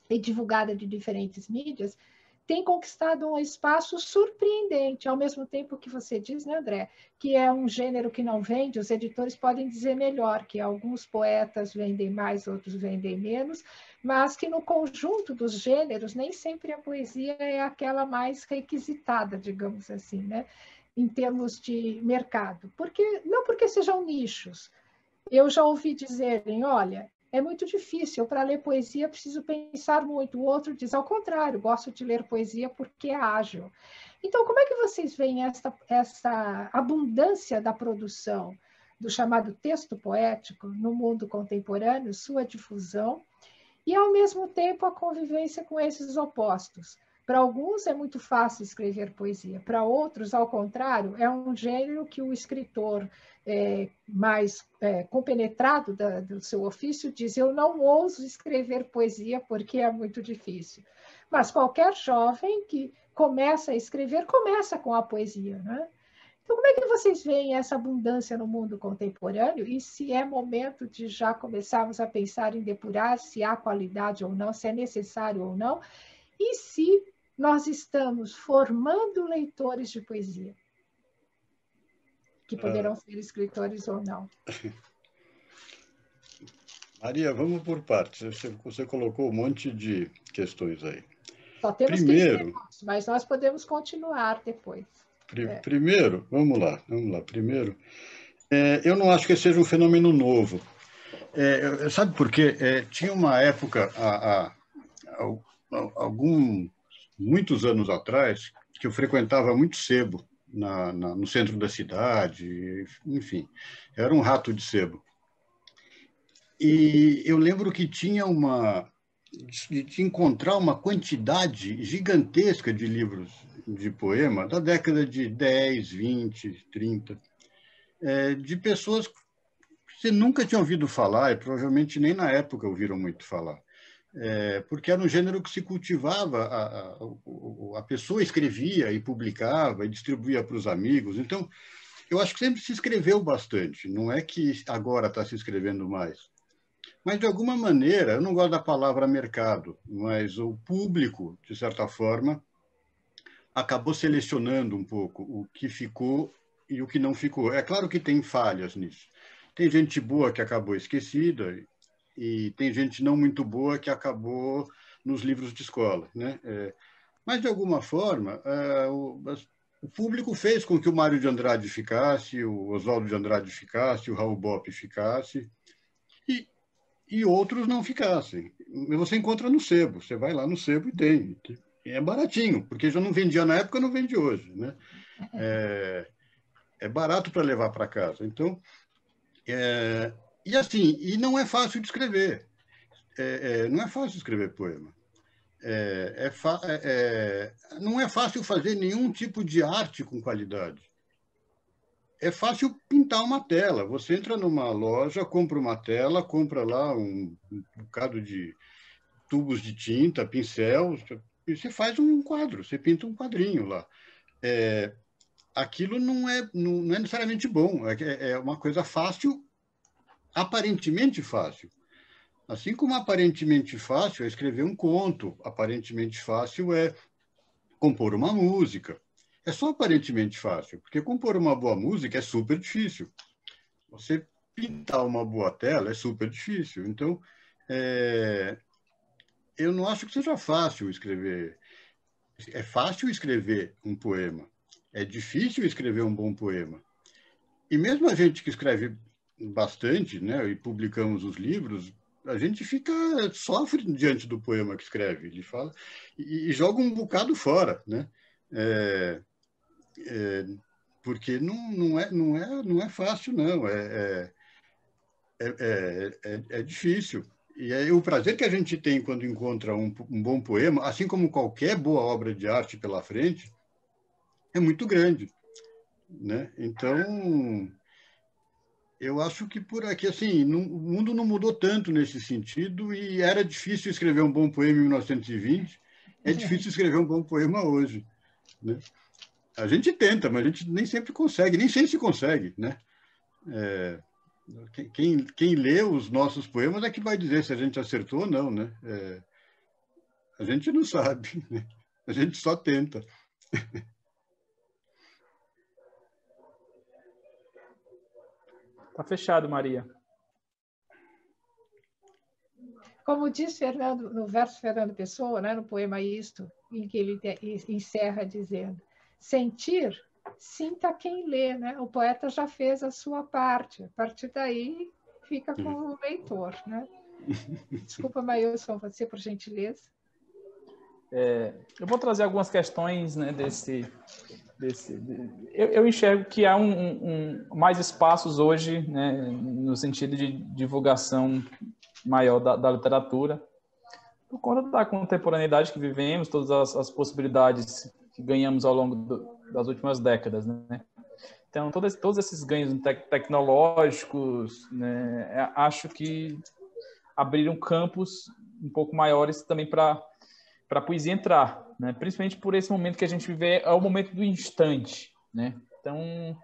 e divulgada de diferentes mídias, tem conquistado um espaço surpreendente, ao mesmo tempo que você diz, né, André, que é um gênero que não vende, os editores podem dizer melhor, que alguns poetas vendem mais, outros vendem menos, mas que no conjunto dos gêneros, nem sempre a poesia é aquela mais requisitada, digamos assim, né, em termos de mercado. Não porque sejam nichos. Eu já ouvi dizerem, olha, é muito difícil, para ler poesia preciso pensar muito. O outro diz, ao contrário, gosto de ler poesia porque é ágil. Então, como é que vocês veem essa abundância da produção do chamado texto poético no mundo contemporâneo, sua difusão, e, ao mesmo tempo, a convivência com esses opostos? Para alguns é muito fácil escrever poesia, para outros, ao contrário, é um gênero que o escritor mais compenetrado do seu ofício diz, eu não ouso escrever poesia porque é muito difícil. Mas qualquer jovem que começa a escrever, começa com a poesia, né? Então, como é que vocês veem essa abundância no mundo contemporâneo e se é momento de já começarmos a pensar em depurar se há qualidade ou não, se é necessário ou não, e se nós estamos formando leitores de poesia, que poderão ser escritores ou não? Maria, vamos por partes. Você colocou um monte de questões aí. Só temos 15 minutos, mas nós podemos continuar depois. Primeiro, vamos lá. Primeiro, eu não acho que esse seja um fenômeno novo. Sabe por quê? Tinha uma época, muitos anos atrás, que eu frequentava muito sebo no centro da cidade, enfim, eu era um rato de sebo. E eu lembro que tinha de encontrar uma quantidade gigantesca de livros de poema da década de 10, 20, 30, de pessoas que você nunca tinha ouvido falar, e provavelmente nem na época ouviram muito falar. Porque era um gênero que se cultivava, a pessoa escrevia e publicava e distribuía para os amigos. Então, eu acho que sempre se escreveu bastante, não é que agora está se escrevendo mais. Mas, de alguma maneira, eu não gosto da palavra mercado, mas o público, de certa forma, acabou selecionando um pouco o que ficou e o que não ficou. É claro que tem falhas nisso. Tem gente boa que acabou esquecida e tem gente não muito boa que acabou nos livros de escola, né? Mas, de alguma forma, o público fez com que o Mário de Andrade ficasse, o Oswaldo de Andrade ficasse, o Raul Bopp ficasse, e outros não ficassem. Você encontra no sebo, você vai lá no sebo e tem. É baratinho, porque já não vendia na época, não vende hoje, né? É barato para levar para casa. Então, e assim, e não é fácil de escrever. Não é fácil escrever poema. Não é fácil fazer nenhum tipo de arte com qualidade. É fácil pintar uma tela. Você entra numa loja, compra uma tela, compra lá um bocado de tubos de tinta, pincel, e você faz um quadro, você pinta um quadrinho lá. Aquilo não é necessariamente bom, é uma coisa fácil, aparentemente fácil. Assim como aparentemente fácil é escrever um conto, aparentemente fácil é compor uma música. É só aparentemente fácil, porque compor uma boa música é super difícil. Você pintar uma boa tela é super difícil. Então, eu não acho que seja fácil escrever. É fácil escrever um poema. É difícil escrever um bom poema. E mesmo a gente que escreve bastante, né, e publicamos os livros, a gente sofre diante do poema que escreve. Ele fala e joga um bocado fora, né? Porque não é fácil, não. É difícil. E aí, o prazer que a gente tem quando encontra um bom poema, assim como qualquer boa obra de arte pela frente, é muito grande, né? Então, eu acho que por aqui, assim, o mundo não mudou tanto nesse sentido e era difícil escrever um bom poema em 1920, é difícil escrever um bom poema hoje, né? A gente tenta, mas a gente nem sempre consegue, nem sei se consegue, né? Quem lê os nossos poemas é que vai dizer se a gente acertou ou não, né? A gente não sabe, né? A gente só tenta. Tá fechado, Maria. Como diz Fernando, no verso Fernando Pessoa, né, no poema Isto, em que ele encerra dizendo: sentir, sinta quem lê, né? O poeta já fez a sua parte, a partir daí fica com o leitor, né? Desculpa, Mailson, você, por gentileza. Eu vou trazer algumas questões, né, eu enxergo que há mais espaços hoje, né, no sentido de divulgação maior da literatura, por conta da contemporaneidade que vivemos, todas as possibilidades que ganhamos ao longo das últimas décadas, né? Então, todos esses ganhos tecnológicos, né, acho que abriram campos um pouco maiores também para a poesia entrar, né? Principalmente por esse momento que a gente vive, é o momento do instante, né? Então,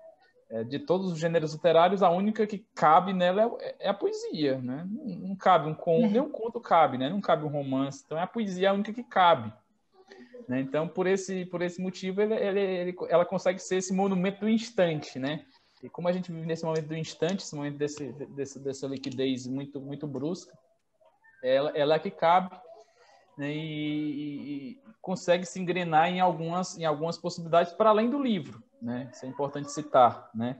de todos os gêneros literários, a única que cabe nela é a poesia, né? Não cabe um conto, nem um conto cabe, né? Não cabe um romance, então a poesia é a única que cabe, né? Então, por esse motivo, ela consegue ser esse monumento do instante, né? E como a gente vive nesse momento do instante, esse momento dessa liquidez muito, muito brusca, ela é que cabe, né? E consegue se engrenar em algumas possibilidades para além do livro, né? Isso é importante citar, né?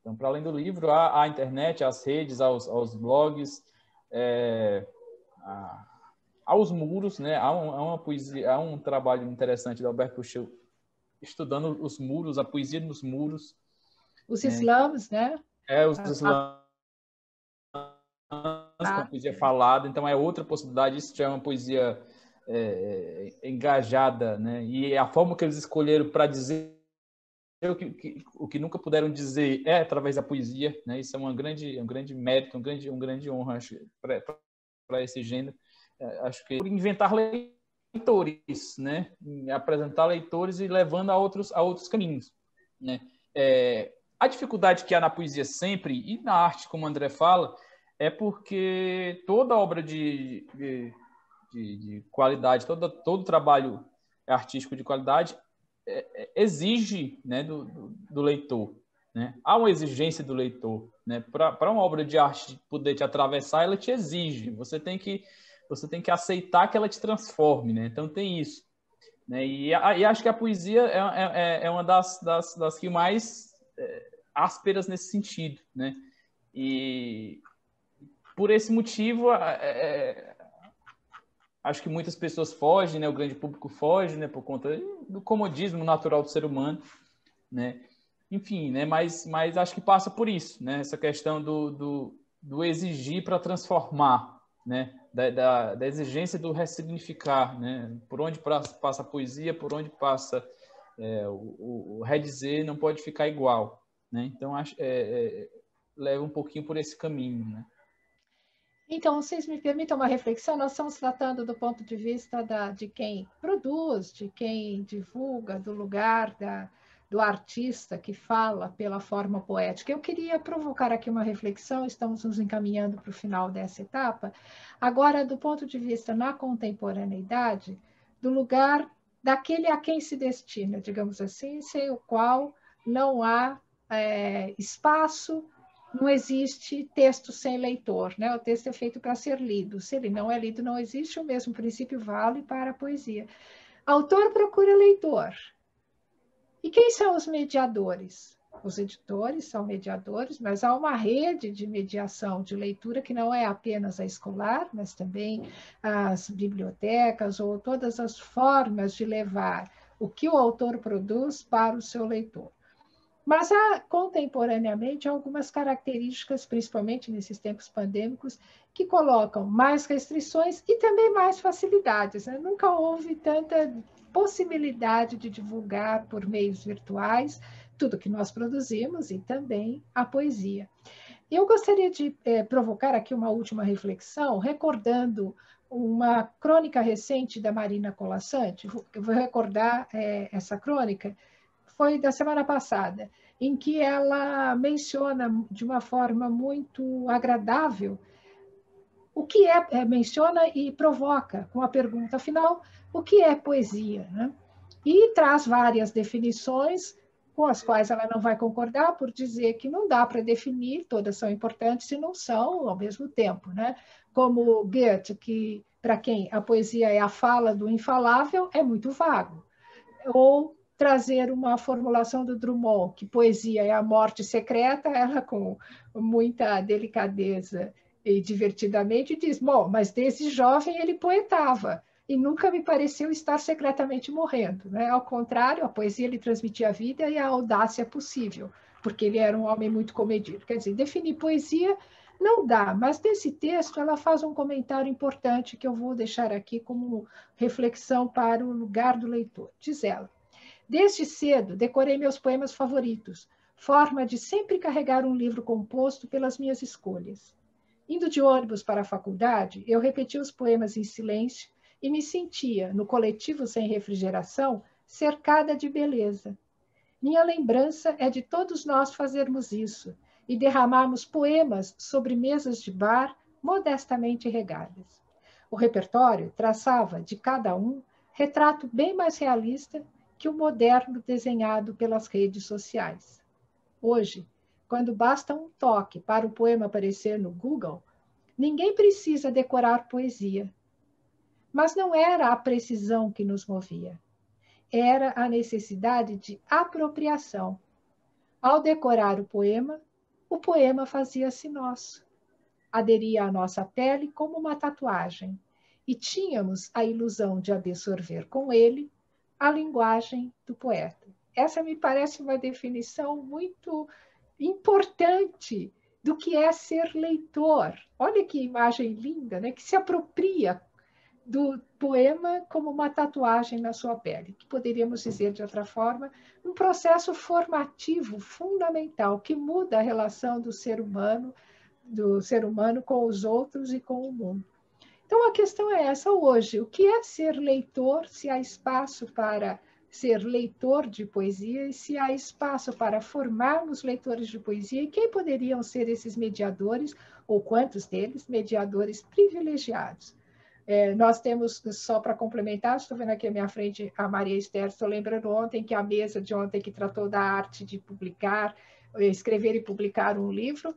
Então, para além do livro, há a internet, as redes, aos blogs, aos muros, né? Há uma poesia, há um trabalho interessante da Alberto Puxeu estudando os muros, a poesia nos muros. Os slams, né? Os slams, com a poesia falada, então é outra possibilidade, isso já é uma poesia engajada, né? E a forma que eles escolheram para dizer o que nunca puderam dizer é através da poesia, né? Isso é um grande mérito, um grande honra para esse gênero. Acho que por inventar leitores, né? Apresentar leitores e levando a outros caminhos, né? A dificuldade que há na poesia sempre e na arte, como o André fala, é porque toda obra de qualidade, todo trabalho artístico de qualidade exige, né, do leitor, né? Há uma exigência do leitor, né? Para uma obra de arte poder te atravessar, ela te exige. Você tem que aceitar que ela te transforme, né? Então tem isso, né? E acho que a poesia é uma das que mais ásperas nesse sentido, né? E por esse motivo acho que muitas pessoas fogem, né? O grande público foge, né? Por conta do comodismo natural do ser humano, né? Enfim, né? Mas acho que passa por isso, né? Essa questão do exigir para transformar, né? Da exigência do ressignificar, né? Por onde passa a poesia, por onde passa o redizer, não pode ficar igual, né? Então acho leva um pouquinho por esse caminho, né? Então, vocês me permitam uma reflexão, nós estamos tratando do ponto de vista de quem produz, de quem divulga, do lugar do artista que fala pela forma poética. Eu queria provocar aqui uma reflexão, estamos nos encaminhando para o final dessa etapa, agora do ponto de vista na contemporaneidade, do lugar daquele a quem se destina, digamos assim, sem o qual não há espaço. Não existe texto sem leitor, né? O texto é feito para ser lido. Se ele não é lido, não existe. O mesmo princípio vale para a poesia. Autor procura leitor. E quem são os mediadores? Os editores são mediadores, mas há uma rede de mediação de leitura que não é apenas a escolar, mas também as bibliotecas ou todas as formas de levar o que o autor produz para o seu leitor. Mas há, contemporaneamente, algumas características, principalmente nesses tempos pandêmicos, que colocam mais restrições e também mais facilidades, né? Nunca houve tanta possibilidade de divulgar por meios virtuais tudo que nós produzimos e também a poesia. Eu gostaria de provocar aqui uma última reflexão, recordando uma crônica recente da Marina Colasanti. Eu vou recordar essa crônica, foi da semana passada, em que ela menciona de uma forma muito agradável o que menciona e provoca com a pergunta, afinal, o que é poesia, né? E traz várias definições com as quais ela não vai concordar, por dizer que não dá para definir, todas são importantes e não são ao mesmo tempo, né? Como Goethe, que para quem a poesia é a fala do infalável, é muito vago. Ou trazer uma formulação do Drummond, que poesia é a morte secreta, ela com muita delicadeza e divertidamente diz, bom, mas desde jovem ele poetava e nunca me pareceu estar secretamente morrendo, né? Ao contrário, a poesia lhe transmitia a vida e a audácia possível, porque ele era um homem muito comedido. Quer dizer, definir poesia não dá, mas nesse texto ela faz um comentário importante que eu vou deixar aqui como reflexão para o lugar do leitor. Diz ela: desde cedo, decorei meus poemas favoritos, forma de sempre carregar um livro composto pelas minhas escolhas. Indo de ônibus para a faculdade, eu repetia os poemas em silêncio e me sentia, no coletivo sem refrigeração, cercada de beleza. Minha lembrança é de todos nós fazermos isso e derramarmos poemas sobre mesas de bar modestamente regadas. O repertório traçava, de cada um, retrato bem mais realista que o moderno desenhado pelas redes sociais. Hoje, quando basta um toque para o poema aparecer no Google, ninguém precisa decorar poesia. Mas não era a precisão que nos movia. Era a necessidade de apropriação. Ao decorar o poema fazia-se nosso. Aderia à nossa pele como uma tatuagem. e tínhamos a ilusão de absorver com ele a linguagem do poeta. Essa me parece uma definição muito importante do que é ser leitor. Olha que imagem linda, né? Que se apropria do poema como uma tatuagem na sua pele, que poderíamos dizer de outra forma, um processo formativo fundamental que muda a relação do ser humano com os outros e com o mundo. Então a questão é essa hoje: o que é ser leitor, se há espaço para ser leitor de poesia e se há espaço para formarmos leitores de poesia, e quem poderiam ser esses mediadores, ou quantos deles, mediadores privilegiados. Nós temos, só para complementar, estou vendo aqui à minha frente a Maria Esther, estou lembrando ontem que a mesa de ontem que tratou da arte de publicar, escrever e publicar um livro,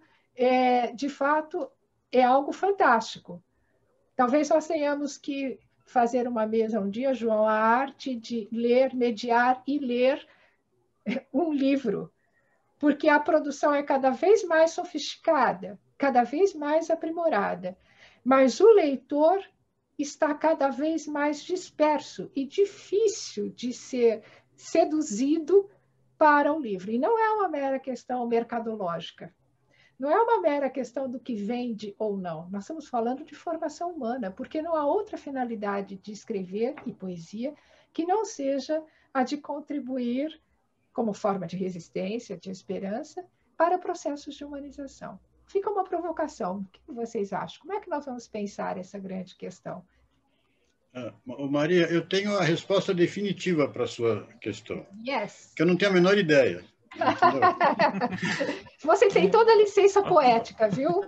de fato, é algo fantástico. Talvez nós tenhamos que fazer uma mesa um dia, João, a arte de ler, mediar e ler um livro, porque a produção é cada vez mais sofisticada, cada vez mais aprimorada, mas o leitor está cada vez mais disperso e difícil de ser seduzido para o livro. E não é uma mera questão mercadológica, não é uma mera questão do que vende ou não. Nós estamos falando de formação humana, porque não há outra finalidade de escrever e poesia que não seja a de contribuir como forma de resistência, de esperança, para processos de humanização. Fica uma provocação. O que vocês acham? Como é que nós vamos pensar essa grande questão? Maria, eu tenho a resposta definitiva para a sua questão. Yes. Que eu não tenho a menor ideia. Você tem toda a licença poética, viu?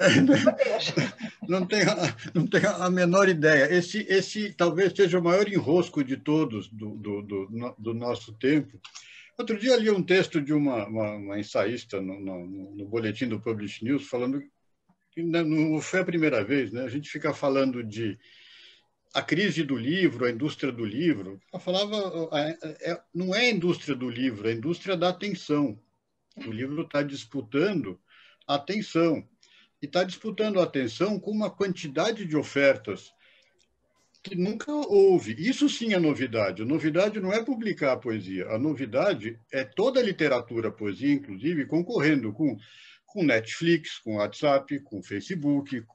Não tenho a menor ideia. Esse talvez seja o maior enrosco de todos do nosso tempo. Outro dia eu li um texto de uma ensaísta no boletim do Publish News, falando que não foi a primeira vez, né? A gente fica falando de a crise do livro, a indústria do livro. Ela falava, não é a indústria do livro, é a indústria da atenção. O livro está disputando a atenção. E está disputando a atenção com uma quantidade de ofertas que nunca houve. Isso sim é novidade. A novidade não é publicar a poesia. A novidade é toda a literatura, a poesia, inclusive, concorrendo com Netflix, com WhatsApp, com Facebook,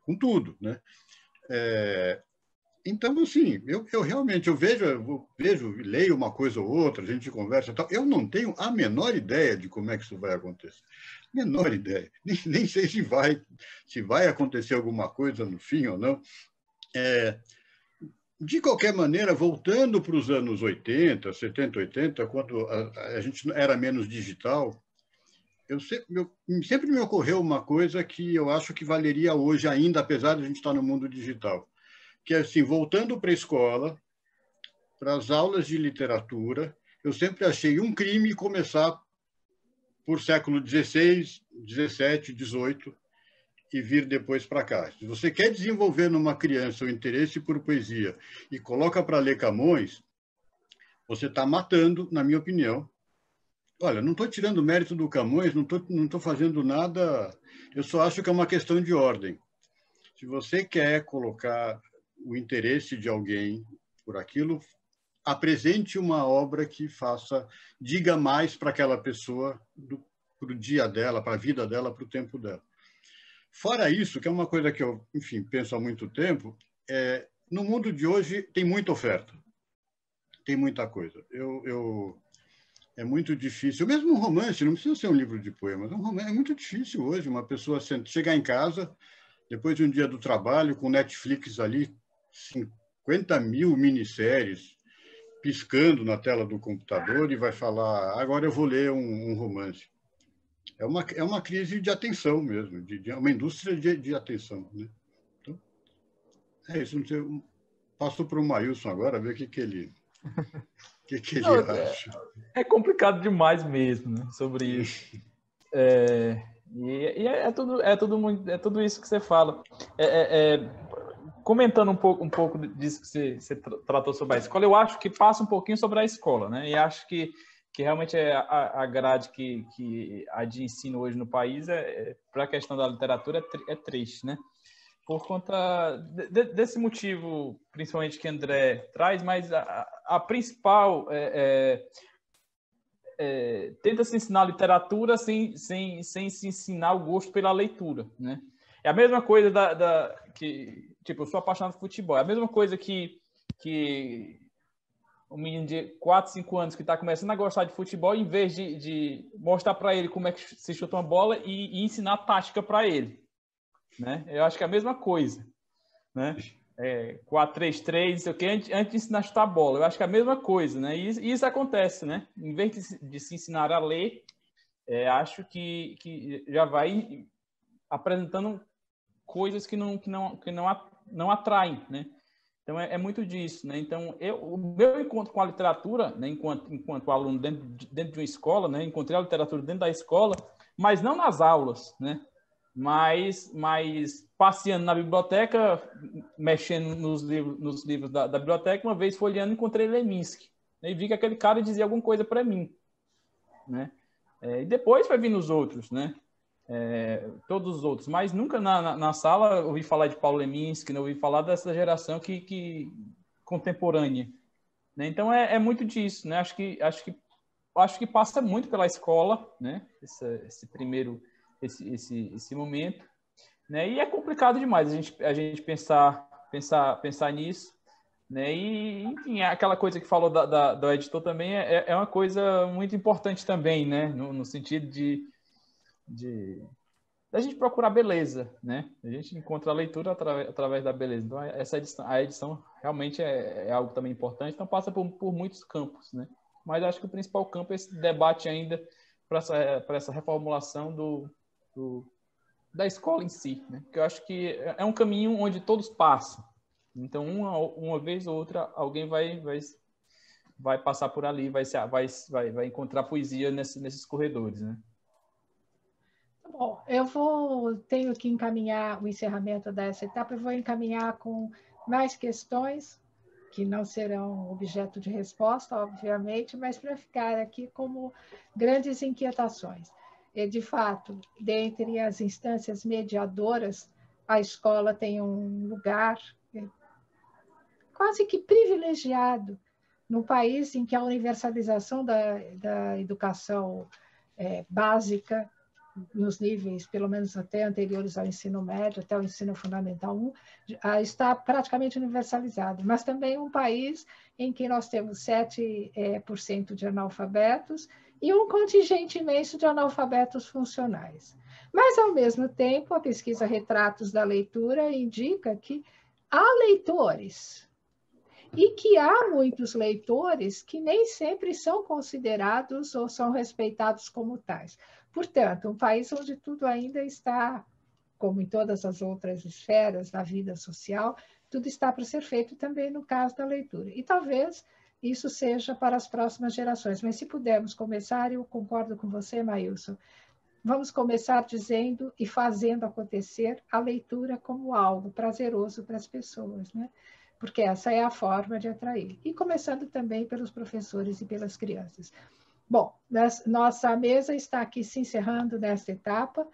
com tudo, né? Então, assim, eu realmente vejo, leio uma coisa ou outra, a gente conversa e tal. Eu não tenho a menor ideia de como é que isso vai acontecer. Menor ideia. Nem sei se vai acontecer alguma coisa no fim ou não. De qualquer maneira, voltando para os anos 80, 70, 80, quando a gente era menos digital, sempre me ocorreu uma coisa que eu acho que valeria hoje ainda, apesar de a gente estar no mundo digital, que é assim, voltando para a escola, para as aulas de literatura, eu sempre achei um crime começar por século XVI, XVII, XVIII, e vir depois para cá. Se você quer desenvolver numa criança o interesse por poesia e coloca para ler Camões, você está matando, na minha opinião. Olha, não estou tirando mérito do Camões, não estou fazendo nada, eu só acho que é uma questão de ordem. Se você quer colocar o interesse de alguém por aquilo, apresente uma obra que diga mais para aquela pessoa, para o dia dela, para a vida dela, para o tempo dela. Fora isso, que é uma coisa que eu, enfim, penso há muito tempo, no mundo de hoje tem muita oferta, tem muita coisa. É muito difícil, mesmo um romance, não precisa ser um livro de poemas, um romance é muito difícil hoje, uma pessoa chegar em casa, depois de um dia do trabalho, com Netflix ali, 50 mil minisséries, piscando na tela do computador e vai falar, agora eu vou ler um romance. É uma crise de atenção mesmo, de uma indústria de atenção, né? Então, é isso. Não sei, passo para o Maílson agora, ver o que ele acha. É complicado demais mesmo, né, sobre isso. É tudo isso que você fala. Comentando um pouco disso que você tratou sobre a escola, eu acho que passa um pouquinho sobre a escola, né? E acho que realmente a grade que a de ensino hoje no país, para a questão da literatura, é triste, né? por conta desse motivo, principalmente que André traz, mas a principal tenta se ensinar literatura sem se ensinar o gosto pela leitura, né? É a mesma coisa que, tipo, eu sou apaixonado por futebol, é a mesma coisa que um menino de 4, 5 anos que está começando a gostar de futebol, em vez de mostrar para ele como é que se chuta uma bola e ensinar tática para ele, né? Eu acho que é a mesma coisa, né? 4-3-3, não sei o quê, antes de ensinar a chutar a bola. Eu acho que é a mesma coisa, né? E isso acontece, né? Em vez de se ensinar a ler, acho que já vai apresentando coisas que não atraem, né? Então, é muito disso, né? Então, o meu encontro com a literatura, né, enquanto aluno dentro de uma escola, né, encontrei a literatura dentro da escola, mas não nas aulas, né? Mas passeando na biblioteca, mexendo nos livros da biblioteca, uma vez folheando, encontrei Leminski, né, e vi que aquele cara dizia alguma coisa para mim, né? E depois vai vir os outros, né? Todos os outros, mas nunca na sala ouvi falar de Paulo Leminski, não ouvi falar dessa geração que contemporânea, né? Então é muito disso, né? Acho que passa muito pela escola, né? Esse momento, né? E é complicado demais a gente pensar nisso, né? E enfim, aquela coisa que falou do editor também é uma coisa muito importante também, né? No sentido da gente procurar beleza, né? A gente encontra a leitura através da beleza. Então, a edição realmente é algo também importante. Então, passa por muitos campos, né? Mas acho que o principal campo é esse debate ainda para essa reformulação da escola em si, né? Que eu acho que é um caminho onde todos passam. Então, uma vez ou outra, alguém vai passar por ali, vai encontrar poesia nesses corredores, né? Bom, tenho que encaminhar o encerramento dessa etapa, eu vou encaminhar com mais questões, que não serão objeto de resposta, obviamente, mas para ficar aqui como grandes inquietações. E, de fato, dentre as instâncias mediadoras, a escola tem um lugar quase que privilegiado no país em que a universalização da educação básica, nos níveis, pelo menos até anteriores ao ensino médio, até o ensino fundamental 1, está praticamente universalizado, mas também um país em que nós temos 7% de analfabetos e um contingente imenso de analfabetos funcionais. Mas, ao mesmo tempo, a pesquisa Retratos da Leitura indica que há leitores e que há muitos leitores que nem sempre são considerados ou são respeitados como tais. Portanto, um país onde tudo ainda está, como em todas as outras esferas da vida social, tudo está para ser feito também no caso da leitura. E talvez isso seja para as próximas gerações. Mas se pudermos começar, eu concordo com você, Maílson, vamos começar dizendo e fazendo acontecer a leitura como algo prazeroso para as pessoas, né? Porque essa é a forma de atrair. E começando também pelos professores e pelas crianças. Bom, nossa mesa está aqui se encerrando nesta etapa.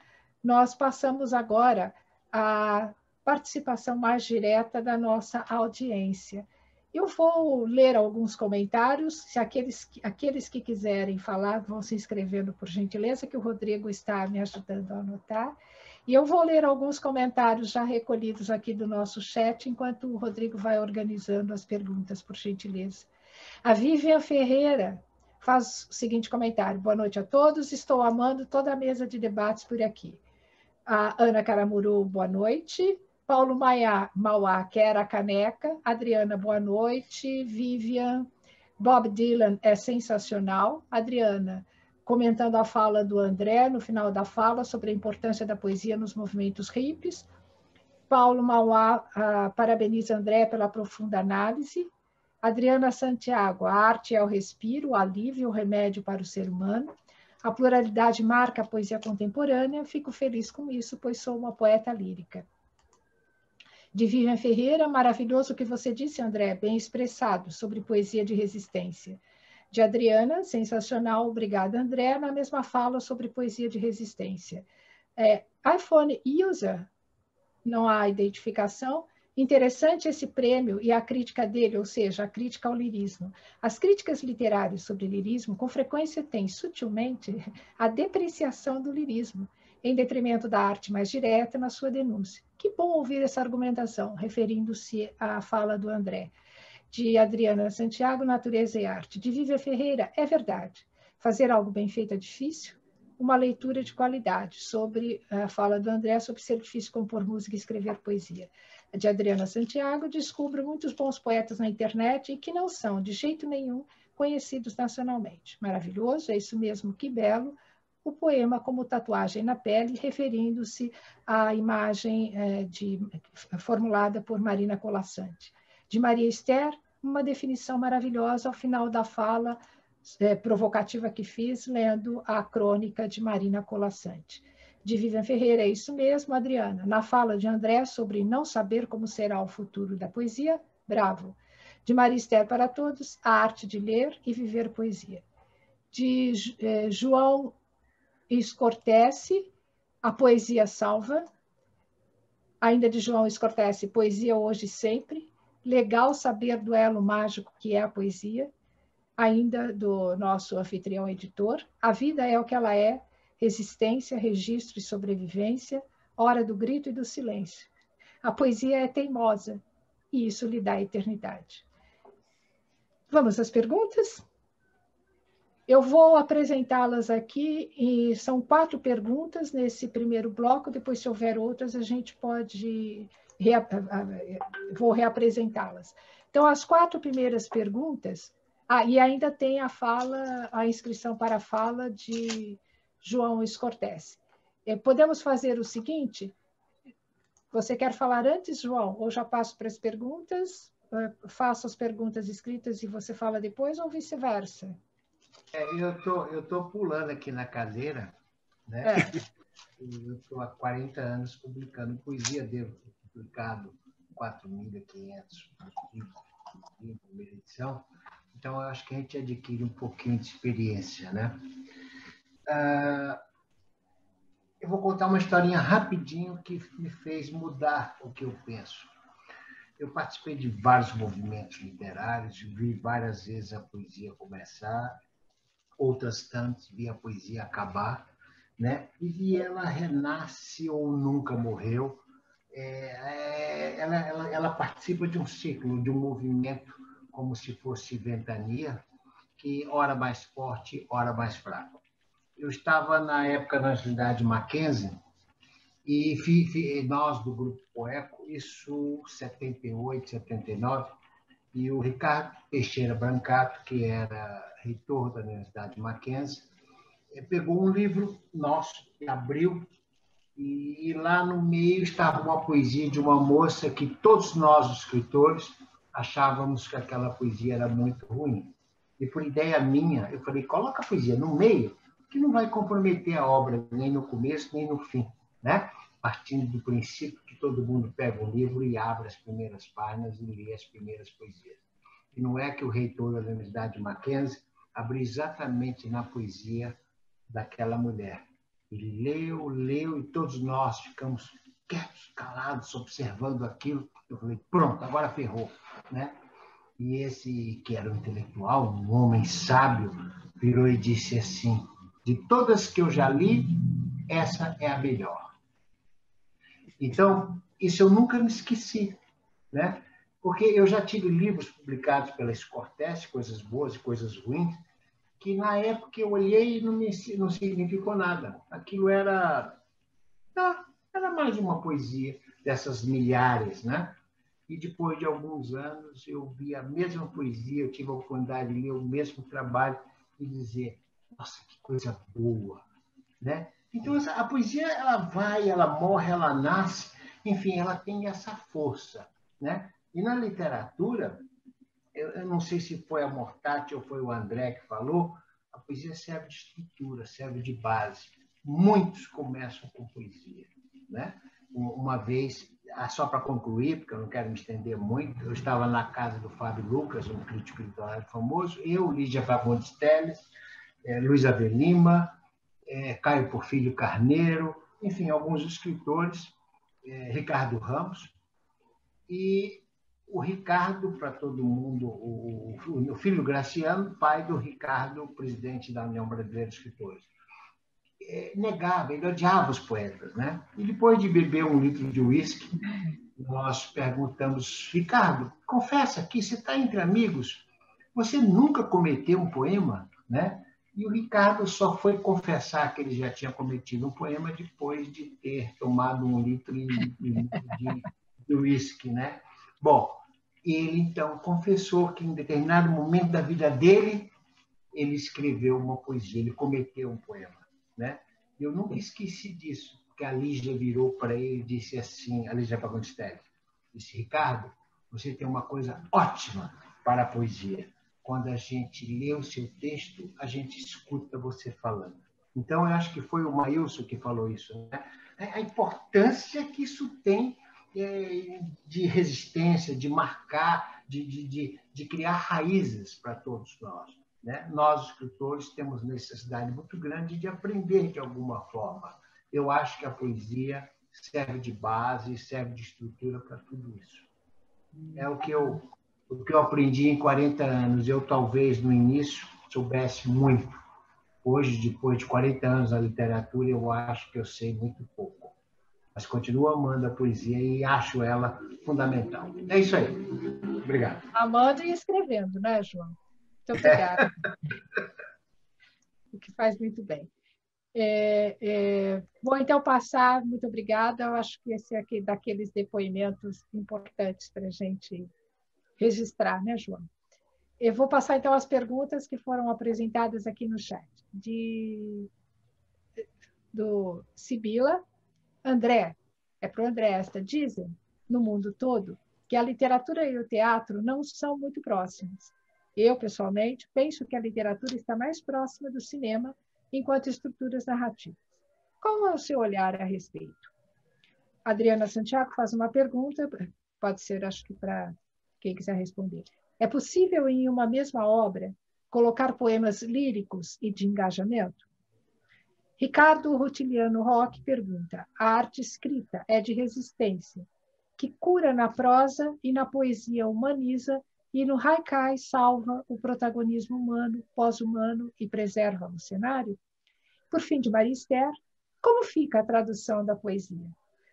Nós passamos agora à participação mais direta da nossa audiência. Eu vou ler alguns comentários, se aqueles que quiserem falar vão se inscrevendo por gentileza, que o Rodrigo está me ajudando a anotar. E eu vou ler alguns comentários já recolhidos aqui do nosso chat, enquanto o Rodrigo vai organizando as perguntas, por gentileza. A Vivian Ferreira faz o seguinte comentário: boa noite a todos, estou amando toda a mesa de debates por aqui. A Ana Caramuru, boa noite. Paulo Mauá, quer a caneca. Adriana, boa noite. Vivian, Bob Dylan é sensacional. Adriana, comentando a fala do André, no final da fala, sobre a importância da poesia nos movimentos hippies. Paulo Mauá parabeniza André pela profunda análise. Adriana Santiago, a arte é o respiro, o alívio, o remédio para o ser humano. A pluralidade marca a poesia contemporânea. Fico feliz com isso, pois sou uma poeta lírica. De Vivian Ferreira, maravilhoso o que você disse, André, bem expressado, sobre poesia de resistência. De Adriana, sensacional, obrigada, André, na mesma fala sobre poesia de resistência. iPhone user, não há identificação. Interessante esse prêmio e a crítica dele, ou seja, a crítica ao lirismo. As críticas literárias sobre lirismo, com frequência, têm, sutilmente, a depreciação do lirismo, em detrimento da arte mais direta na sua denúncia. Que bom ouvir essa argumentação, referindo-se à fala do André. De Adriana Santiago, Natureza e Arte. De Vivian Ferreira, é verdade. Fazer algo bem feito é difícil? Uma leitura de qualidade sobre a fala do André sobre ser difícil compor música e escrever poesia. De Adriana Santiago, descubro muitos bons poetas na internet e que não são, de jeito nenhum, conhecidos nacionalmente. Maravilhoso, é isso mesmo, que belo. O poema como tatuagem na pele, referindo-se à imagem formulada por Marina Colasanti. De Maria Esther, uma definição maravilhosa ao final da fala provocativa que fiz, lendo a crônica de Marina Colasanti. De Vivian Ferreira, é isso mesmo, Adriana. Na fala de André sobre não saber como será o futuro da poesia, bravo. De Maria Esther para todos, a arte de ler e viver poesia. De João Scortese, a poesia salva. Ainda de João Scortese, poesia hoje e sempre. Legal saber do elo mágico que é a poesia. Ainda do nosso anfitrião editor, a vida é o que ela é, resistência, registro e sobrevivência, hora do grito e do silêncio. A poesia é teimosa, e isso lhe dá eternidade. Vamos às perguntas? Eu vou apresentá-las aqui, e são 4 perguntas nesse primeiro bloco, depois, se houver outras, a gente pode... vou reapresentá-las. Então, as 4 primeiras perguntas... e ainda tem a inscrição para a fala de João Scortese. Podemos fazer o seguinte? Você quer falar antes, João? Ou já passo para as perguntas? Faço as perguntas escritas e você fala depois, ou vice-versa? Eu tô pulando aqui na cadeira, né? Eu estou há 40 anos publicando poesia, devo ter publicado 4.500 livros em primeira edição. Então, eu acho que a gente adquire um pouquinho de experiência, né? Eu vou contar uma historinha rapidinho que me fez mudar o que eu penso. Eu participei de vários movimentos literários, vi várias vezes a poesia começar, outras tantas vi a poesia acabar, né? E ela renasce ou nunca morreu. Ela participa de um ciclo, de um movimento, como se fosse ventania, que ora mais forte, ora mais fraco. Eu estava, na época, na Universidade Mackenzie, e nós, do Grupo Poeco, isso 78, 79, e o Ricardo Teixeira Brancato, que era reitor da Universidade Mackenzie, pegou um livro nosso, que abriu, e lá no meio estava uma poesia de uma moça que todos nós, os escritores, achávamos que aquela poesia era muito ruim. E por ideia minha, eu falei, coloca a poesia no meio, que não vai comprometer a obra, nem no começo, nem no fim, né? Partindo do princípio que todo mundo pega um livro e abre as primeiras páginas e lê as primeiras poesias. E não é que o reitor da Universidade Mackenzie abriu exatamente na poesia daquela mulher. E leu, e todos nós ficamos quietos, calados, observando aquilo. Eu falei, pronto, agora ferrou, né? E esse, que era um intelectual, um homem sábio, virou e disse assim, de todas que eu já li, essa é a melhor. Então, isso eu nunca me esqueci, né? Porque eu já tive livros publicados pela Scortese, coisas boas e coisas ruins, que na época eu olhei e não significou nada. Aquilo era mais uma poesia dessas milhares, né? E depois de alguns anos eu vi a mesma poesia, eu tive a oportunidade de ler o mesmo trabalho e dizer, nossa, que coisa boa, né? Então a poesia, ela vai, ela morre, ela nasce, enfim, ela tem essa força, né? E na literatura, eu não sei se foi a Mortati ou foi o André que falou, a poesia serve de estrutura, serve de base. Muitos começam com poesia, né? Uma vez, só para concluir, porque eu não quero me estender muito, eu estava na casa do Fábio Lucas, um crítico literário famoso, eu, Lídia Fagundes Telles, Luiz Ave Lima, Caio Porfírio Carneiro, enfim, alguns escritores, Ricardo Ramos, e o Ricardo, para todo mundo, o filho Graciano, pai do Ricardo, presidente da União Brasileira de Escritores. Negava, ele odiava os poetas, né? E depois de beber 1 litro de uísque, nós perguntamos: Ricardo, confessa aqui, você está entre amigos, você nunca cometeu um poema, né? E o Ricardo só foi confessar que ele já tinha cometido um poema depois de ter tomado 1 litro de uísque, né? Bom, ele então confessou que em determinado momento da vida dele, ele escreveu uma poesia, ele cometeu um poema, né? Eu nunca esqueci disso, porque a Lígia virou para ele e disse assim, a Lígia Pagonstelli, disse: Ricardo, você tem uma coisa ótima para a poesia. Quando a gente lê o seu texto, a gente escuta você falando. Então, eu acho que foi o Maílson que falou isso, né? A importância que isso tem de resistência, de marcar, de criar raízes para todos nós, né? Nós, escritores, temos necessidade muito grande de aprender de alguma forma. Eu acho que a poesia serve de base, serve de estrutura para tudo isso. É o que eu aprendi em 40 anos. Eu, talvez, no início, soubesse muito. Hoje, depois de 40 anos na literatura, eu acho que eu sei muito pouco. Mas continuo amando a poesia e acho ela fundamental. É isso aí. Obrigado. Amando e escrevendo, né, João? Muito obrigada. O que faz muito bem. Vou, então, passar. Muito obrigada. Eu acho que esse aqui daqueles depoimentos importantes para a gente registrar, né, João? Eu vou passar, então, as perguntas que foram apresentadas aqui no chat. Do Sibila. André, é para o André esta. Dizem, no mundo todo, que a literatura e o teatro não são muito próximos. Eu, pessoalmente, penso que a literatura está mais próxima do cinema enquanto estruturas narrativas. Qual é o seu olhar a respeito? Adriana Santiago faz uma pergunta, pode ser, acho que para quem quiser responder. É possível, em uma mesma obra, colocar poemas líricos e de engajamento? Ricardo Rutiliano Roque pergunta: a arte escrita é de resistência, que cura na prosa e na poesia humaniza, e no haikai salva o protagonismo humano, pós-humano e preserva o cenário? Por fim, de Maria Esther, como fica a tradução da poesia?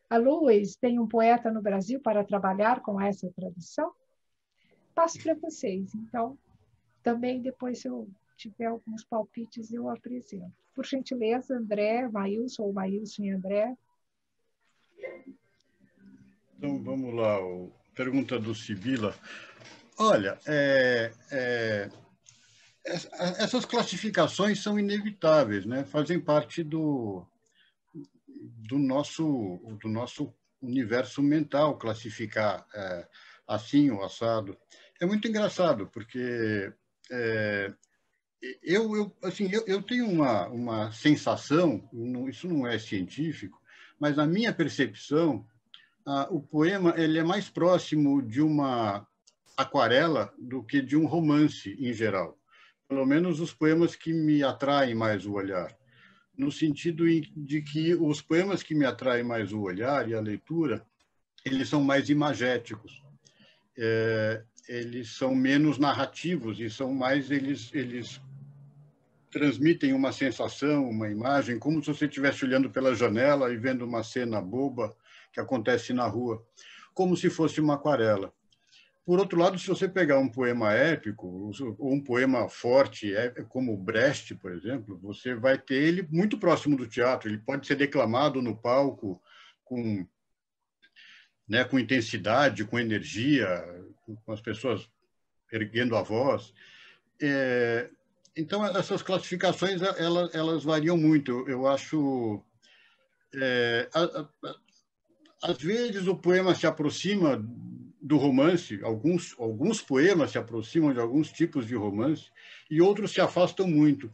A Luiz tem um poeta no Brasil para trabalhar com essa tradução? Passo para vocês, então. Também depois, se eu tiver alguns palpites, eu apresento. Por gentileza, André, Maílson, ou Maílson e André. Então, vamos lá. Pergunta do Sibila. Olha, essas classificações são inevitáveis, né? Fazem parte do nosso universo mental, classificar assim ou assado. É muito engraçado, porque eu tenho uma sensação, isso não é científico, mas na minha percepção, o poema ele é mais próximo de uma aquarela do que de um romance em geral. Pelo menos os poemas que me atraem mais o olhar. No sentido de que os poemas que me atraem mais o olhar e a leitura, eles são mais imagéticos. Eles são menos narrativos e são mais, eles transmitem uma sensação, uma imagem, como se você estivesse olhando pela janela e vendo uma cena boba que acontece na rua, como se fosse uma aquarela. Por outro lado, se você pegar um poema épico, ou um poema forte, como Brecht, por exemplo, você vai ter ele muito próximo do teatro, ele pode ser declamado no palco com intensidade, com energia, com as pessoas erguendo a voz. Então, essas classificações, elas variam muito. Eu acho... às vezes, o poema se aproxima do romance, alguns poemas se aproximam de alguns tipos de romance, e outros se afastam muito.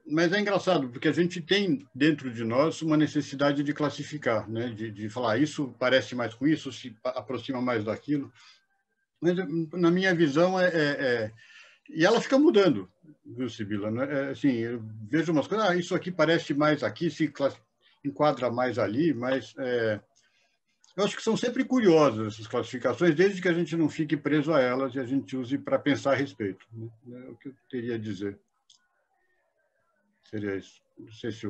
Mas é engraçado, porque a gente tem dentro de nós uma necessidade de classificar, né? de falar, isso parece mais com isso, se aproxima mais daquilo. Mas, na minha visão, e ela fica mudando, viu, Sibila? Assim, eu vejo umas coisas, isso aqui parece mais aqui, se enquadra mais ali, mas Eu acho que são sempre curiosas essas classificações, desde que a gente não fique preso a elas e a gente use para pensar a respeito. Né? É o que eu teria a dizer. Seria isso. Não sei se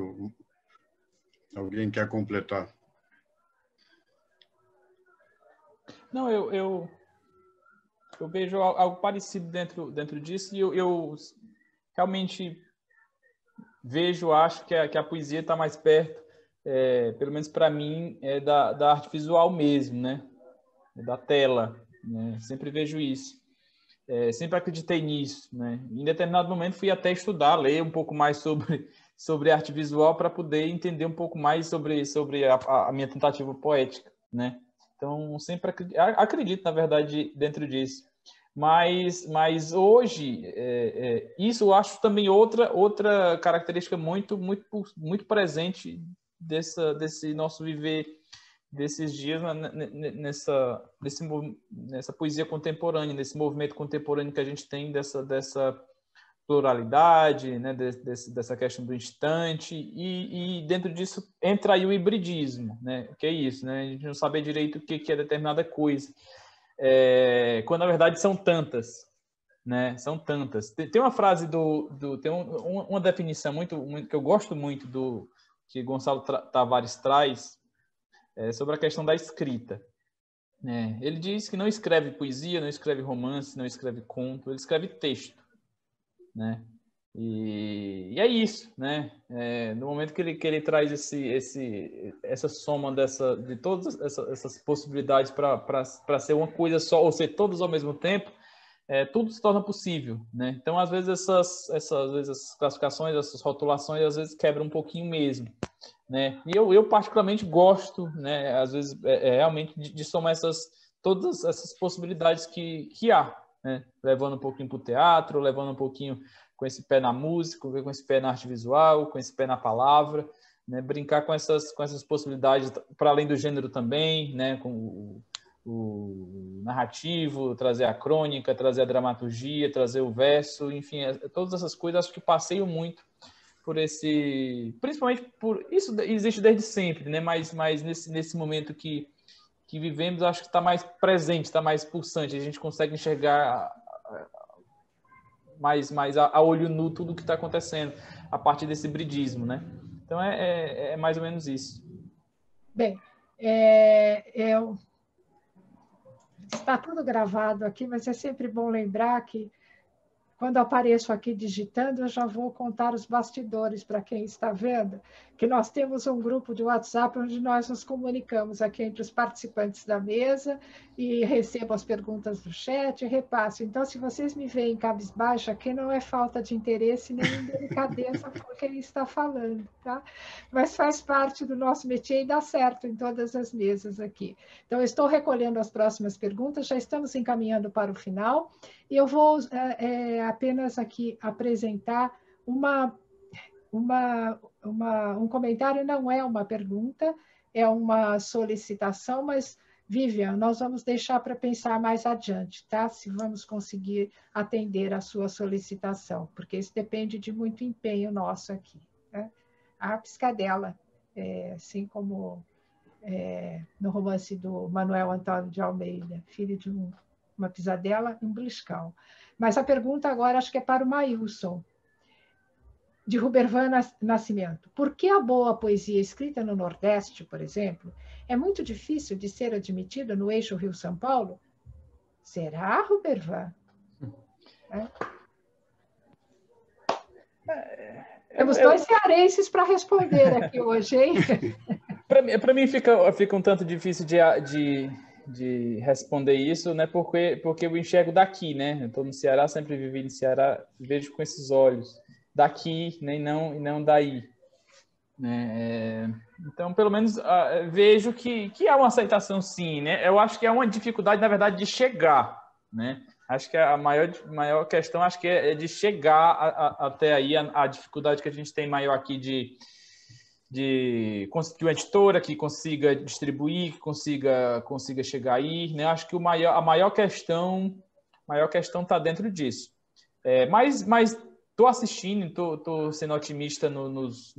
alguém quer completar. Não, eu vejo algo parecido dentro disso e eu realmente acho que a poesia está mais perto, pelo menos para mim, da arte visual mesmo, né? Da tela, né? Sempre vejo isso. Sempre acreditei nisso, né? Em determinado momento fui até estudar, ler um pouco mais sobre arte visual para poder entender um pouco mais sobre a minha tentativa poética, né? Então, sempre acredito, na verdade, dentro disso. Mas hoje, isso eu acho também outra característica muito presente desse nosso viver desses dias nessa poesia contemporânea, nesse movimento contemporâneo que a gente tem dessa pluralidade, né, dessa questão do instante, e dentro disso entra aí o hibridismo, né, que é isso, né, a gente não sabe direito o que é determinada coisa, quando na verdade são tantas, né, são tantas. Tem uma frase tem uma definição muito que eu gosto muito que Gonçalo Tavares traz, sobre a questão da escrita. Ele diz que não escreve poesia, não escreve romance, não escreve conto, ele escreve texto, né? E é isso, né? No momento que ele traz essa soma de todas essas possibilidades para ser uma coisa só, ou ser todas ao mesmo tempo, tudo se torna possível, né? Então, às vezes, essas classificações, essas rotulações, às vezes quebram um pouquinho mesmo, né? E eu particularmente gosto, né? Às vezes, realmente de somar todas essas possibilidades que há, né? Levando um pouquinho para o teatro, levando um pouquinho com esse pé na música, com esse pé na arte visual, com esse pé na palavra, né? Brincar com essas possibilidades para além do gênero também, né? Com o narrativo, trazer a crônica, trazer a dramaturgia, trazer o verso, enfim, todas essas coisas acho que passeiam muito por principalmente por isso existe desde sempre, né? Mas nesse momento que vivemos, acho que está mais presente, está mais pulsante, a gente consegue enxergar mais a olho nu tudo o que está acontecendo a partir desse hibridismo, né? Então é mais ou menos isso. Bem, está tudo gravado aqui, mas é sempre bom lembrar que quando apareço aqui digitando, eu já vou contar os bastidores para quem está vendo, que nós temos um grupo de WhatsApp onde nós nos comunicamos aqui entre os participantes da mesa e recebo as perguntas do chat e repasso. Então, se vocês me veem cabisbaixa, aqui não é falta de interesse nem indelicadeza por quem está falando, tá? Mas faz parte do nosso métier e dá certo em todas as mesas aqui. Então, eu estou recolhendo as próximas perguntas, já estamos encaminhando para o final, e eu vou apenas aqui apresentar um comentário, não é uma pergunta, é uma solicitação, mas, Vivian, nós vamos deixar para pensar mais adiante, tá? Se vamos conseguir atender a sua solicitação, porque isso depende de muito empenho nosso aqui, né? A piscadela, assim como no romance do Manuel Antônio de Almeida, filho de uma pisadela e um beliscão. Mas a pergunta agora acho que é para o Maílson, de Rubervan Nascimento. Por que a boa poesia escrita no Nordeste, por exemplo, é muito difícil de ser admitida no eixo Rio-São Paulo? Será, Rubervan? Temos dois cearenses para responder aqui hoje, hein? Para mim fica um tanto difícil de responder isso, né? Porque eu enxergo daqui, né? Eu estou no Ceará, sempre vivi no Ceará, vejo com esses olhos daqui, né? E não daí, né? Então, pelo menos vejo que há uma aceitação, sim, né? Eu acho que é uma dificuldade, na verdade, de chegar, né? Acho que a maior questão acho que é de chegar até aí, a dificuldade que a gente tem maior aqui de conseguir uma editora que consiga distribuir, que consiga chegar aí, né? Acho que a maior questão está dentro disso. Mas estou assistindo, estou sendo otimista nos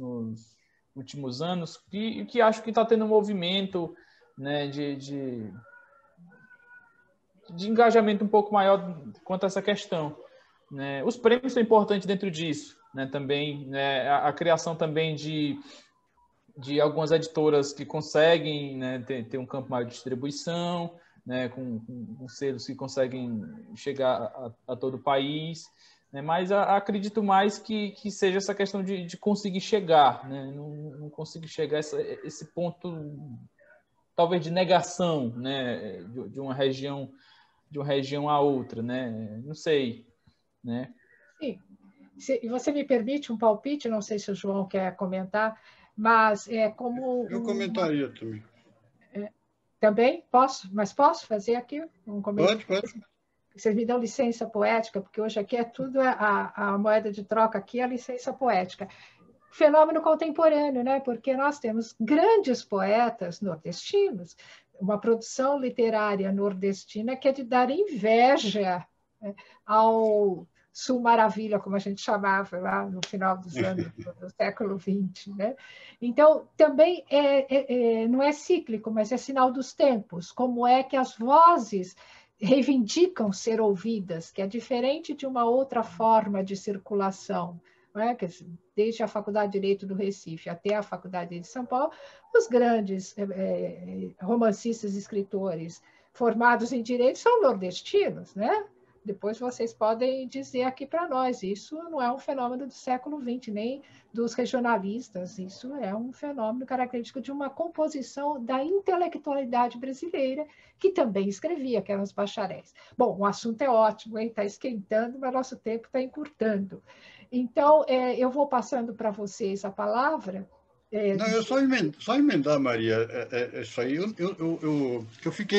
últimos anos, que acho que está tendo um movimento, né, de engajamento um pouco maior quanto a essa questão, né? Os prêmios são importantes dentro disso, né? Também, né, a criação também de algumas editoras que conseguem, né, ter um campo maior de distribuição, né, com selos que conseguem chegar a todo o país, né? Mas acredito mais que seja essa questão de conseguir chegar, né? Não conseguir chegar a esse ponto, talvez, de negação, né, de uma região a outra, né? Não sei, né? Sim. E você me permite um palpite, não sei se o João quer comentar, mas é como... Eu comentaria também. Também posso, mas posso fazer aqui um comentário? Pode. Vocês me dão licença poética, porque hoje aqui é tudo, a moeda de troca aqui é a licença poética. Fenômeno contemporâneo, né? Porque nós temos grandes poetas nordestinos, uma produção literária nordestina que é de dar inveja, né, ao Sul Maravilha, como a gente chamava lá no final dos anos do século XX, né? Então, também não é cíclico, mas é sinal dos tempos. Como é que as vozes reivindicam ser ouvidas, que é diferente de uma outra forma de circulação, não é? Desde a Faculdade de Direito do Recife até a Faculdade de São Paulo, os grandes romancistas e escritores formados em direito são nordestinos, né? Depois vocês podem dizer aqui para nós, isso não é um fenômeno do século XX, nem dos regionalistas, isso é um fenômeno característico de uma composição da intelectualidade brasileira, que também escrevia, que eram os bacharéis. Bom, o assunto é ótimo, está esquentando, mas nosso tempo está encurtando. Então, eu vou passando para vocês a palavra. Não, eu só emendar, Maria, isso aí,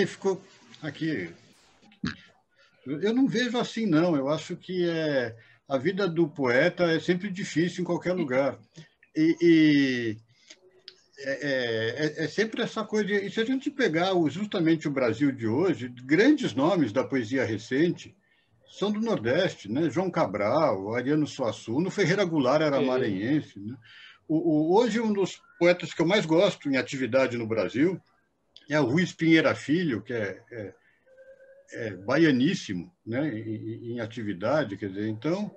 ficou aqui. Eu não vejo assim, não. Eu acho que a vida do poeta é sempre difícil em qualquer lugar. E sempre essa coisa. E se a gente pegar justamente o Brasil de hoje, grandes nomes da poesia recente são do Nordeste, né? João Cabral, Ariano Suassuna, Ferreira Goulart era maranhense, né? Hoje, um dos poetas que eu mais gosto em atividade no Brasil é o Ruiz Pinheira Filho, que é baianíssimo, né, em atividade, quer dizer, então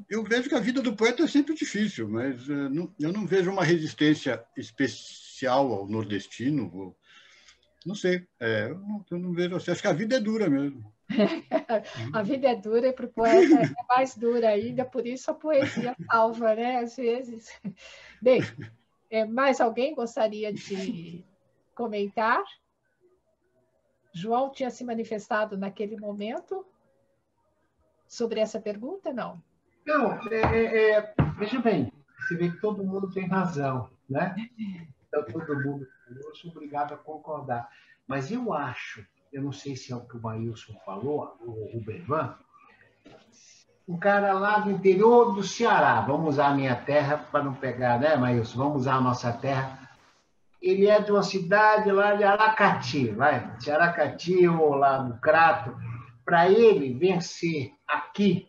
eu vejo que a vida do poeta é sempre difícil, mas eu não vejo uma resistência especial ao nordestino, não sei, eu não vejo assim, acho que a vida é dura mesmo. A vida é dura e para o poeta é mais dura ainda, por isso a poesia salva, né, às vezes. Bem, mais alguém gostaria de comentar? João tinha se manifestado naquele momento sobre essa pergunta, não? Não, veja bem, você vê que todo mundo tem razão, né? Então, todo mundo, eu sou obrigado a concordar. Mas eu acho, eu não sei se é o que o Maílson falou, o Rubervan, um cara lá do interior do Ceará, vamos usar a minha terra para não pegar, né, Maílson? Vamos usar a nossa terra. Ele é de uma cidade lá de Aracati, de Aracati ou lá no Crato. Para ele vencer aqui,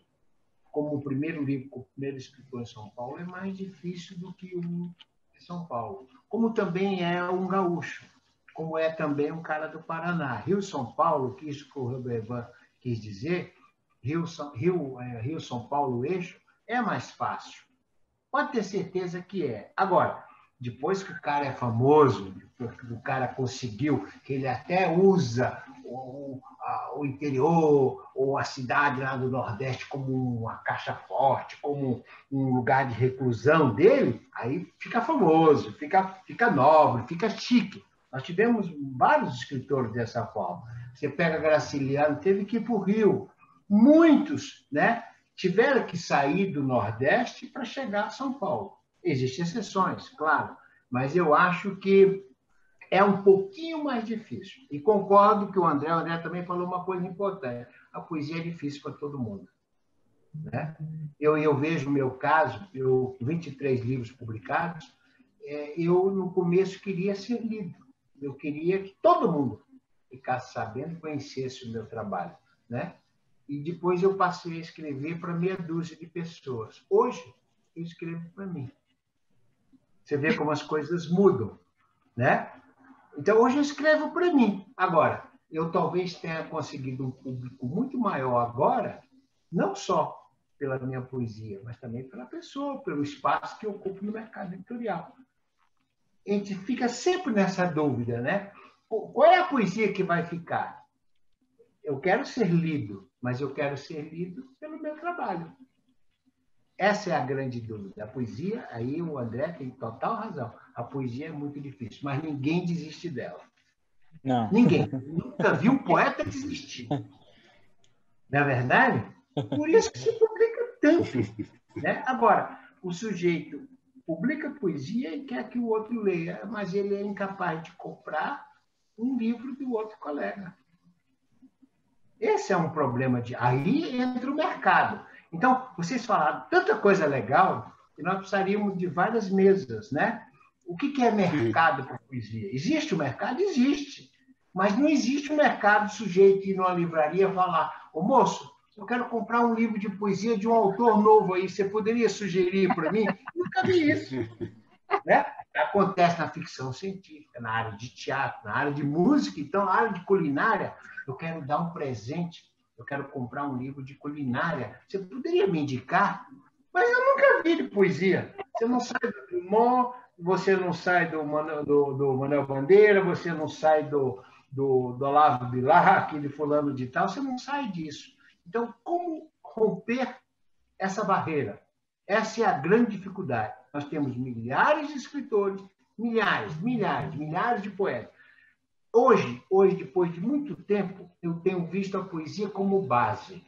como o primeiro livro, como o primeiro escritor em São Paulo, é mais difícil do que o de São Paulo. Como também é um gaúcho, como é também um cara do Paraná. Rio-São Paulo, que isso que o Rubervan quis dizer, Rio-São Paulo-Eixo, é mais fácil. Pode ter certeza que é. Agora, depois que o cara é famoso, o cara conseguiu, que ele até usa o interior ou a cidade lá do Nordeste como uma caixa forte, como um lugar de reclusão dele, aí fica famoso, fica nobre, fica chique. Nós tivemos vários escritores dessa forma. Você pega Graciliano, teve que ir para o Rio. Muitos, né, tiveram que sair do Nordeste para chegar a São Paulo. Existem exceções, claro, mas eu acho que é um pouquinho mais difícil. E concordo que o André também falou uma coisa importante. A poesia é difícil para todo mundo, né? Eu vejo o meu caso, 23 livros publicados, eu no começo queria ser lido. Eu queria que todo mundo ficasse sabendo e conhecesse o meu trabalho, né? E depois eu passei a escrever para meia dúzia de pessoas. Hoje, eu escrevo para mim. Você vê como as coisas mudam, né? Então, hoje eu escrevo para mim. Agora, eu talvez tenha conseguido um público muito maior agora, não só pela minha poesia, mas também pela pessoa, pelo espaço que eu ocupo no mercado editorial. A gente fica sempre nessa dúvida, né? Qual é a poesia que vai ficar? Eu quero ser lido, mas eu quero ser lido pelo meu trabalho. Essa é a grande dúvida. A poesia, aí o André tem total razão. A poesia é muito difícil, mas ninguém desiste dela. Não. Ninguém. Nunca vi um poeta desistir. Não é verdade? Por isso que se publica tanto. Né? Agora, o sujeito publica poesia e quer que o outro leia, mas ele é incapaz de comprar um livro do outro colega. Esse é um problema de... Aí entra o mercado. Então, vocês falaram tanta coisa legal que nós precisaríamos de várias mesas, né? O que é mercado para poesia? Existe o mercado? Existe. Mas não existe o mercado sujeito ir numa livraria e falar: ô moço, eu quero comprar um livro de poesia de um autor novo aí, você poderia sugerir para mim? Nunca vi isso. Né? Acontece na ficção científica, na área de teatro, na área de música, então, na área de culinária. Eu quero dar um presente, eu quero comprar um livro de culinária. Você poderia me indicar? Mas eu nunca vi de poesia. Você não sai do Drummond, você não sai do Manuel Bandeira, você não sai do Olavo Bilac, de fulano de tal, você não sai disso. Então, como romper essa barreira? Essa é a grande dificuldade. Nós temos milhares de escritores, milhares de poetas. Hoje, depois de muito tempo, eu tenho visto a poesia como base.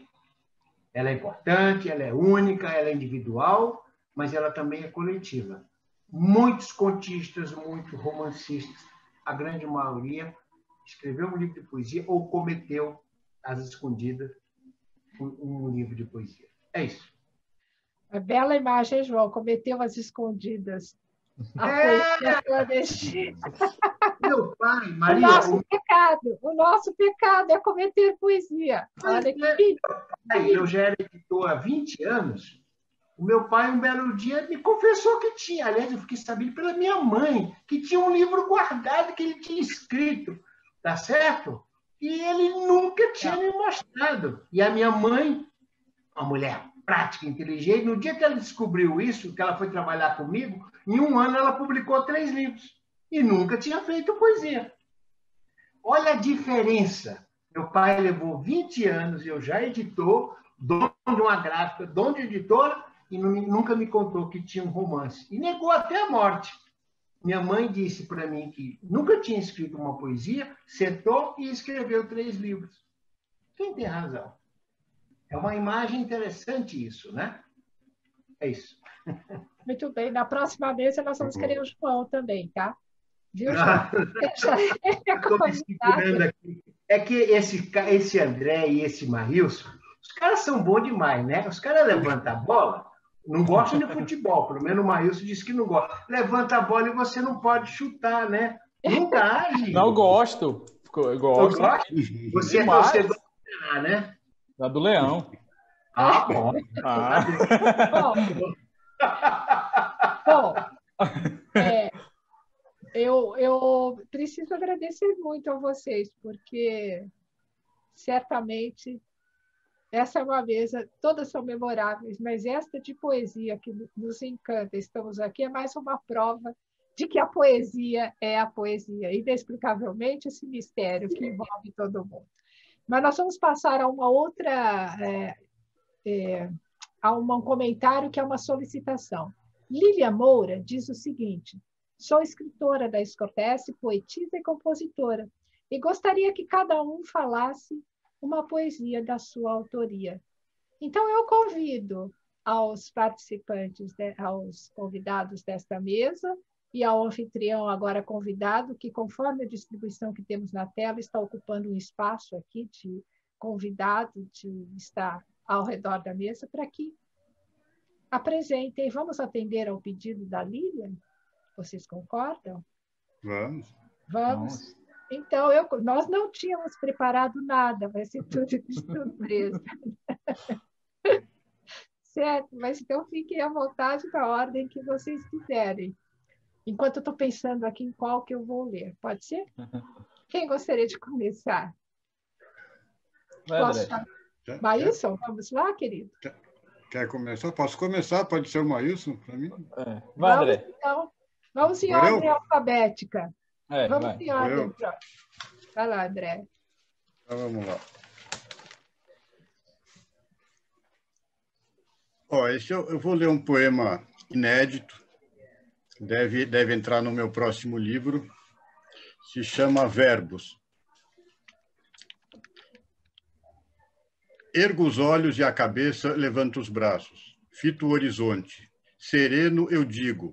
Ela é importante, ela é única, ela é individual, mas ela também é coletiva. Muitos contistas, muitos romancistas, a grande maioria, escreveu um livro de poesia ou cometeu, às escondidas, um livro de poesia. É isso. A bela imagem, João, cometeu as escondidas. A poesia clandestina. Meu pai, Maria... O nosso pecado é cometer poesia. Olha que... Eu já era editor há 20 anos. O meu pai, um belo dia, me confessou que tinha. Aliás, eu fiquei sabendo pela minha mãe, que tinha um livro guardado que ele tinha escrito. Tá certo? E ele nunca tinha me mostrado. E a minha mãe, uma mulher prática, inteligente, no dia que ela descobriu isso, que ela foi trabalhar comigo, em um ano ela publicou 3 livros. E nunca tinha feito poesia. Olha a diferença. Meu pai levou 20 anos, eu já editor, dono de uma gráfica, dono de editora, e nunca me contou que tinha um romance. E negou até a morte. Minha mãe disse para mim que nunca tinha escrito uma poesia, sentou e escreveu 3 livros. Quem tem razão? É uma imagem interessante isso, né? É isso. Muito bem. Na próxima mesa nós vamos querer o João também, tá? Viu, João? Estou me segurando aqui. É que esse André e esse Marilson, os caras são bons demais, né? Os caras levantam a bola, não gostam de futebol, pelo menos o Marilson disse que não gosta. Levanta a bola e você não pode chutar, né? Nunca age. Não gosto. Eu gosto. Você é torcedor do Ceará, né? Da do Leão. Ah, bom. Bom, eu preciso agradecer muito a vocês, porque certamente essa é uma mesa, todas são memoráveis, mas esta de poesia que nos encanta, estamos aqui, é mais uma prova de que a poesia é a poesia, inexplicavelmente esse mistério que envolve todo mundo. Mas nós vamos passar a uma outra, a um comentário que é uma solicitação. Lília Moura diz o seguinte: sou escritora da Escotesse, poetisa e compositora, e gostaria que cada um falasse uma poesia da sua autoria. Então, eu convido aos participantes, aos convidados desta mesa, e ao anfitrião agora convidado, que conforme a distribuição que temos na tela, está ocupando um espaço aqui de convidado, de estar ao redor da mesa, para que apresentem. Vamos atender ao pedido da Lília? Vocês concordam? Vamos. Vamos. Então, nós não tínhamos preparado nada, vai ser tudo de surpresa. Certo? Mas então fiquem à vontade na ordem que vocês quiserem. Enquanto eu estou pensando aqui em qual que eu vou ler. Pode ser? Quem gostaria de começar? Vai, André. Maílson, vamos lá, querido? Quer começar? Posso começar? Pode ser o Maílson para mim? Vai, André. Então, vamos em ordem alfabética. Vamos em ordem. Vai lá, André. Então, vamos lá. Ó, eu vou ler um poema inédito. Deve entrar no meu próximo livro. Se chama Verbos. Ergo os olhos e a cabeça, levanto os braços. Fito o horizonte. Sereno eu digo,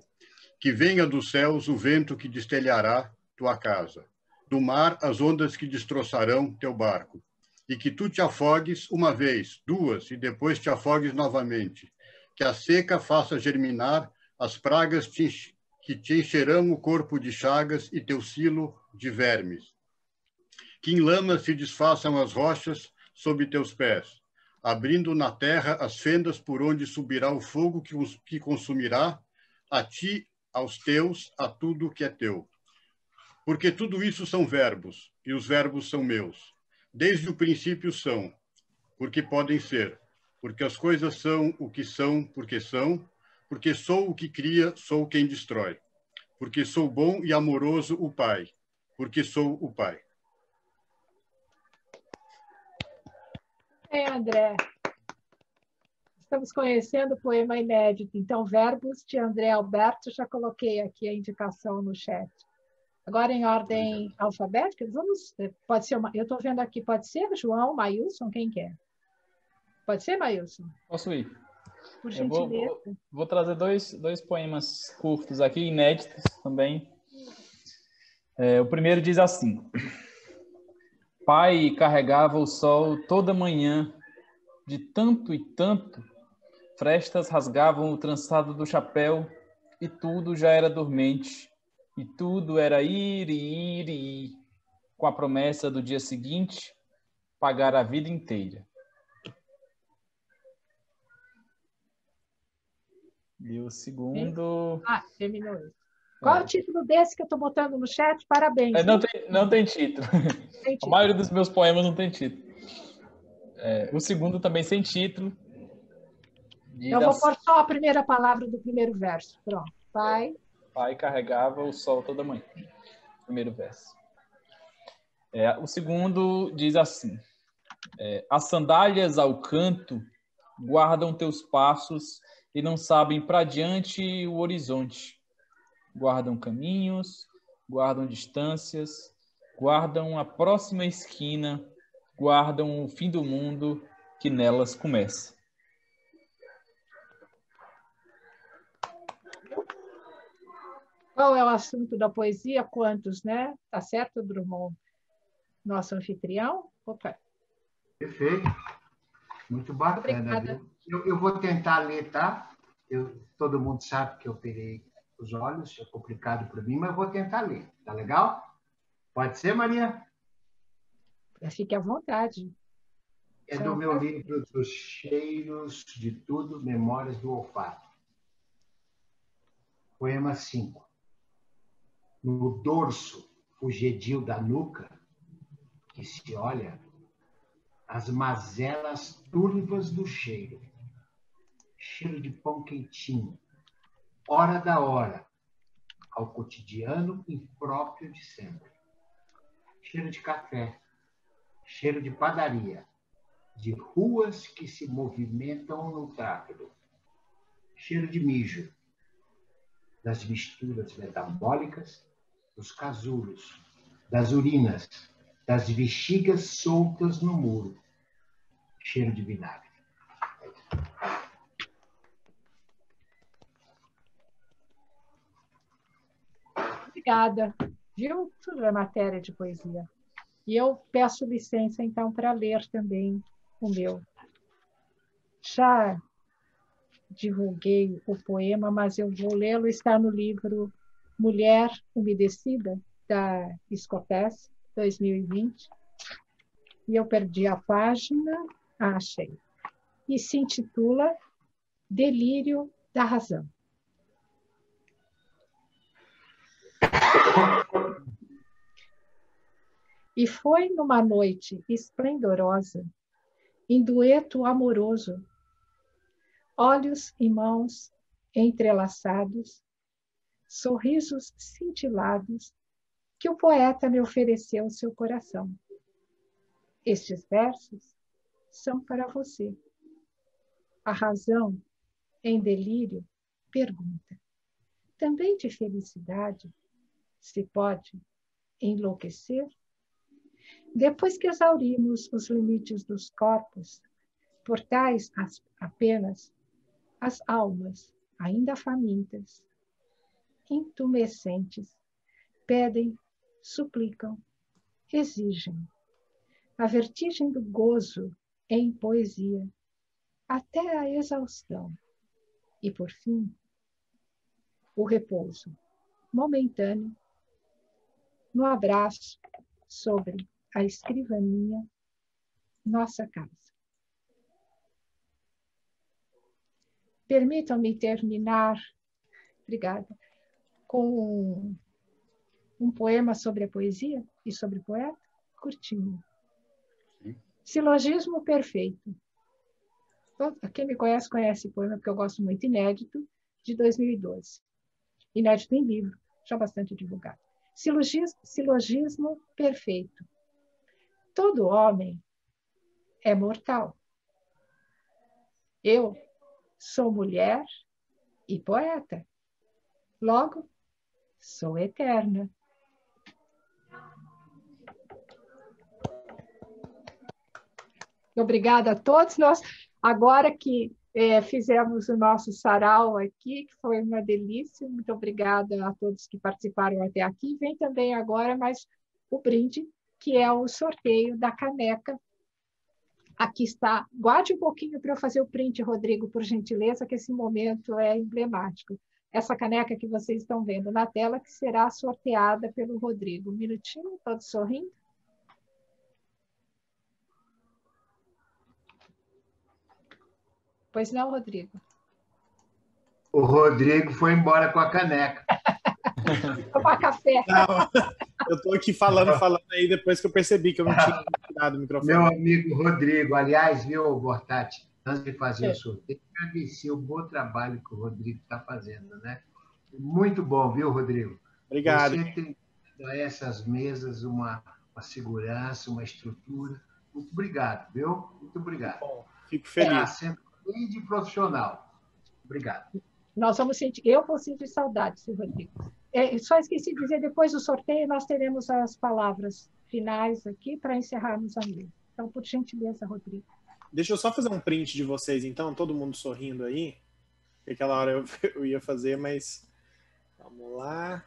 que venha dos céus o vento que destelhará tua casa. Do mar as ondas que destroçarão teu barco. E que tu te afogues uma vez, duas, e depois te afogues novamente. Que a seca faça germinar as pragas que te encherão o corpo de chagas e teu silo de vermes. Que em lama se desfaçam as rochas sob teus pés, abrindo na terra as fendas por onde subirá o fogo que consumirá a ti, aos teus, a tudo que é teu. Porque tudo isso são verbos, e os verbos são meus. Desde o princípio são, porque podem ser, porque as coisas são o que são, porque sou o que cria, sou quem destrói. Porque sou bom e amoroso o Pai, porque sou o Pai. André. Estamos conhecendo o poema inédito. Então, Verbos de André Alberto, já coloquei aqui a indicação no chat. Agora, em ordem alfabética, pode ser eu estou vendo aqui, pode ser João, Maílson, quem quer? Pode ser, Maílson? Posso ir. Por gentileza. Vou trazer dois poemas curtos aqui, inéditos também. O primeiro diz assim: Pai carregava o sol toda manhã, de tanto e tanto, frestas rasgavam o trançado do chapéu, e tudo já era dormente, e tudo era ir e ir e ir, com a promessa do dia seguinte, pagar a vida inteira. E o segundo... terminou isso. Qual é o título desse que eu estou botando no chat? Parabéns. Não tem título. A maioria dos meus poemas não tem título. O segundo também sem título. Eu vou pôr só a primeira palavra do primeiro verso. Pronto. Pai carregava o sol toda manhã. Primeiro verso. O segundo diz assim: as sandálias ao canto guardam teus passos e não sabem para diante o horizonte. Guardam caminhos, guardam distâncias, guardam a próxima esquina, guardam o fim do mundo que nelas começa. Qual é o assunto da poesia? Quantos, né? Tá certo, Drummond? Nosso anfitrião? Opa. Perfeito. Muito bacana. Eu vou tentar ler, tá? Todo mundo sabe que eu operei os olhos, é complicado para mim, mas eu vou tentar ler. Tá legal? Pode ser, Maria? Fique à vontade. É do meu livro Dos Cheiros de Tudo, Memórias do Olfato. Poema 5. No dorso fugedil da nuca, que se olha, as mazelas turvas do cheiro. Cheiro de pão quentinho, hora da hora, ao cotidiano impróprio de sempre. Cheiro de café, cheiro de padaria, de ruas que se movimentam no tráfego. Cheiro de mijo, das misturas metabólicas, dos casulos, das urinas, das bexigas soltas no muro. Cheiro de vinagre. Obrigada. Viu? Tudo é matéria de poesia. E eu peço licença, então, para ler também o meu. Já divulguei o poema, mas eu vou lê-lo. Está no livro Mulher Umedecida, da Escotesse, 2020. E eu perdi a página. Achei. E se intitula Delírio da Razão. E foi numa noite esplendorosa, em dueto amoroso, olhos e mãos entrelaçados, sorrisos cintilados, que o poeta me ofereceu seu coração. Estes versos são para você. A razão, em delírio, pergunta: também de felicidade se pode enlouquecer? Depois que exaurimos os limites dos corpos, por tais apenas as almas, ainda famintas, intumescentes, pedem, suplicam, exigem. A vertigem do gozo em poesia, até a exaustão. E, por fim, o repouso momentâneo no abraço sobre a escrivaninha, nossa casa. Permitam-me terminar, obrigada, com um poema sobre a poesia e sobre o poeta, curtinho. Silogismo perfeito. Quem me conhece, conhece o poema, porque eu gosto muito, inédito, de 2012. Inédito em livro, já bastante divulgado. Silogismo perfeito. Todo homem é mortal. Eu sou mulher e poeta. Logo, sou eterna. Obrigada a todos. Nós, agora que fizemos o nosso sarau aqui, que foi uma delícia, muito obrigada a todos que participaram até aqui. Vem também agora mais o brinde, que é o sorteio da caneca. Aqui está. Guarde um pouquinho para eu fazer o print, Rodrigo, por gentileza, que esse momento é emblemático. Essa caneca que vocês estão vendo na tela, que será sorteada pelo Rodrigo. Um minutinho, todos sorrindo. Pois não, Rodrigo? O Rodrigo foi embora com a caneca. Tomar café. Não, eu estou aqui falando aí, depois que eu percebi que eu não tinha tirado o microfone. Meu amigo Rodrigo, aliás, viu, Bortati, antes de fazer o sorteio, agradecer o bom trabalho que o Rodrigo está fazendo, né? Muito bom, viu, Rodrigo? Obrigado. Você tem a essas mesas uma segurança, uma estrutura. Muito obrigado, viu? Muito obrigado. Bom, fico feliz. Sempre bem de profissional. Obrigado. Nós vamos sentir, eu vou sentir saudade, seu Rodrigo. Só esqueci de dizer, depois do sorteio, nós teremos as palavras finais aqui para encerrarmos a mesa. Então, por gentileza, Rodrigo. Deixa eu só fazer um print de vocês, então, todo mundo sorrindo aí. Aquela hora eu ia fazer, mas vamos lá.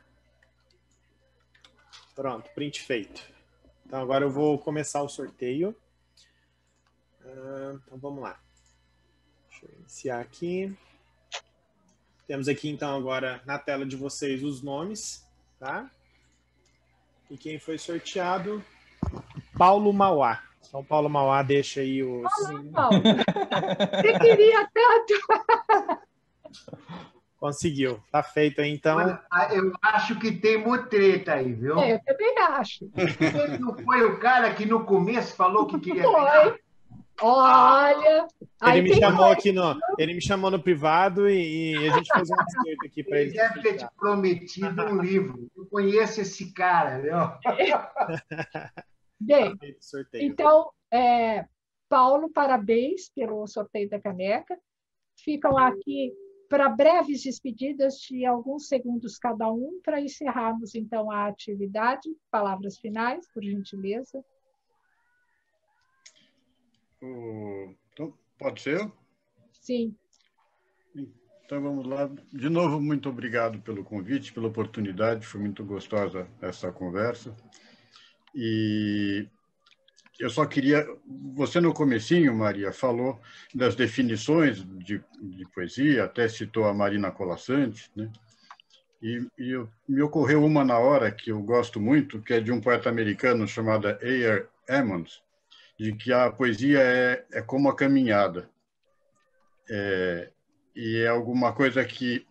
Pronto, print feito. Então, agora eu vou começar o sorteio. Então, vamos lá. Deixa eu iniciar aqui. Temos aqui, então, agora na tela de vocês os nomes, tá? E quem foi sorteado? Paulo Mauá. Então, Paulo Mauá deixa aí os... Olá, Paulo. Você queria tanto. Conseguiu. Tá feito aí, então. Eu acho que tem mutreta aí, viu? Eu também acho. Ele não foi o cara que no começo falou que queria ganhar? Olha... Ele me chamou aqui ele me chamou no privado e a gente fez um acerto aqui para ele. Ele deve ter te prometido um livro. Eu conheço esse cara, viu? Bem, então, Paulo, parabéns pelo sorteio da caneca. Ficam aqui para breves despedidas de alguns segundos cada um, para encerrarmos, então, a atividade. Palavras finais, por gentileza. Então, pode ser? Sim. Então, vamos lá. De novo, muito obrigado pelo convite, pela oportunidade. Foi muito gostosa essa conversa. E eu só queria... Você, no comecinho, Maria, falou das definições de poesia, até citou a Marina Colasanti, né? Me ocorreu uma na hora que eu gosto muito, que é de um poeta americano chamado A.R. Emmons, de que a poesia é como a caminhada. E é alguma coisa que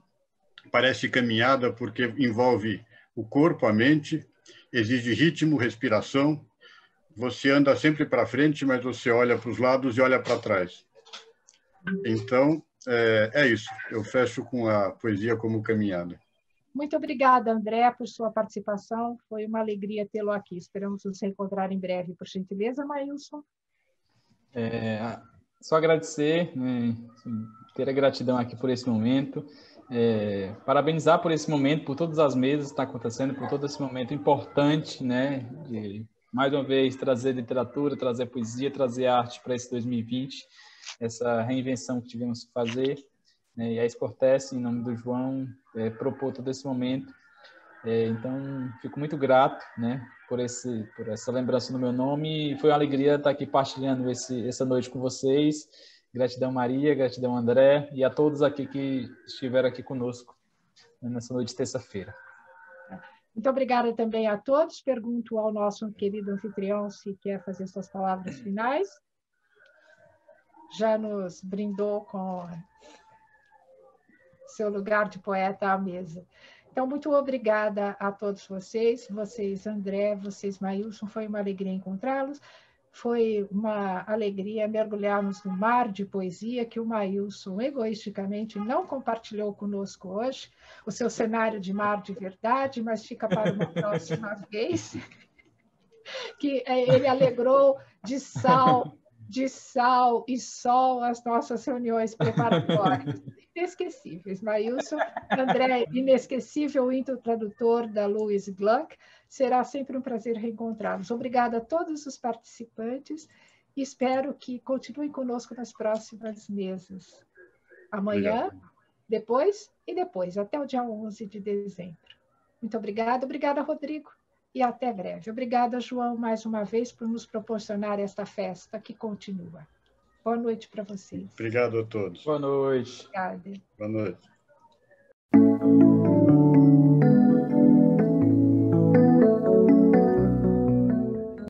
parece caminhada porque envolve o corpo, a mente, exige ritmo, respiração. Você anda sempre para frente, mas você olha para os lados e olha para trás. Então, é isso. Eu fecho com a poesia como caminhada. Muito obrigada, André, por sua participação. Foi uma alegria tê-lo aqui. Esperamos nos reencontrar em breve, por gentileza, Maílson. Só agradecer, né, ter a gratidão aqui por esse momento, parabenizar por esse momento, por todas as mesas que estão acontecendo, por todo esse momento importante, né, de, mais uma vez, trazer literatura, trazer poesia, trazer arte para esse 2020, essa reinvenção que tivemos que fazer, né, e a Esportes, em nome do João, propor todo esse momento. Então, fico muito grato, né, por essa lembrança do meu nome, e foi uma alegria estar aqui partilhando essa noite com vocês. Gratidão, Maria, gratidão, André, e a todos aqui que estiveram aqui conosco, né, nessa noite de terça-feira. Muito obrigada também a todos. Pergunto ao nosso querido anfitrião se quer fazer suas palavras finais. Já nos brindou com seu lugar de poeta à mesa. Então, muito obrigada a todos vocês, André, vocês, Maílson, foi uma alegria encontrá-los, foi uma alegria mergulharmos no mar de poesia que o Maílson, egoisticamente, não compartilhou conosco hoje, o seu cenário de mar de verdade, mas fica para uma próxima vez, que ele alegrou de sal e sol as nossas reuniões preparatórias. Inesquecíveis. Maílson, André, inesquecível, o introtradutor da Louise Gluck. Será sempre um prazer reencontrá-los. Obrigada a todos os participantes e espero que continuem conosco nas próximas mesas. Amanhã, obrigado. Depois e depois, até o dia 11 de dezembro. Muito obrigada. Obrigada, Rodrigo. E até breve. Obrigada, João, mais uma vez, por nos proporcionar esta festa que continua. Boa noite para vocês. Obrigado a todos. Boa noite. Obrigada. Boa noite.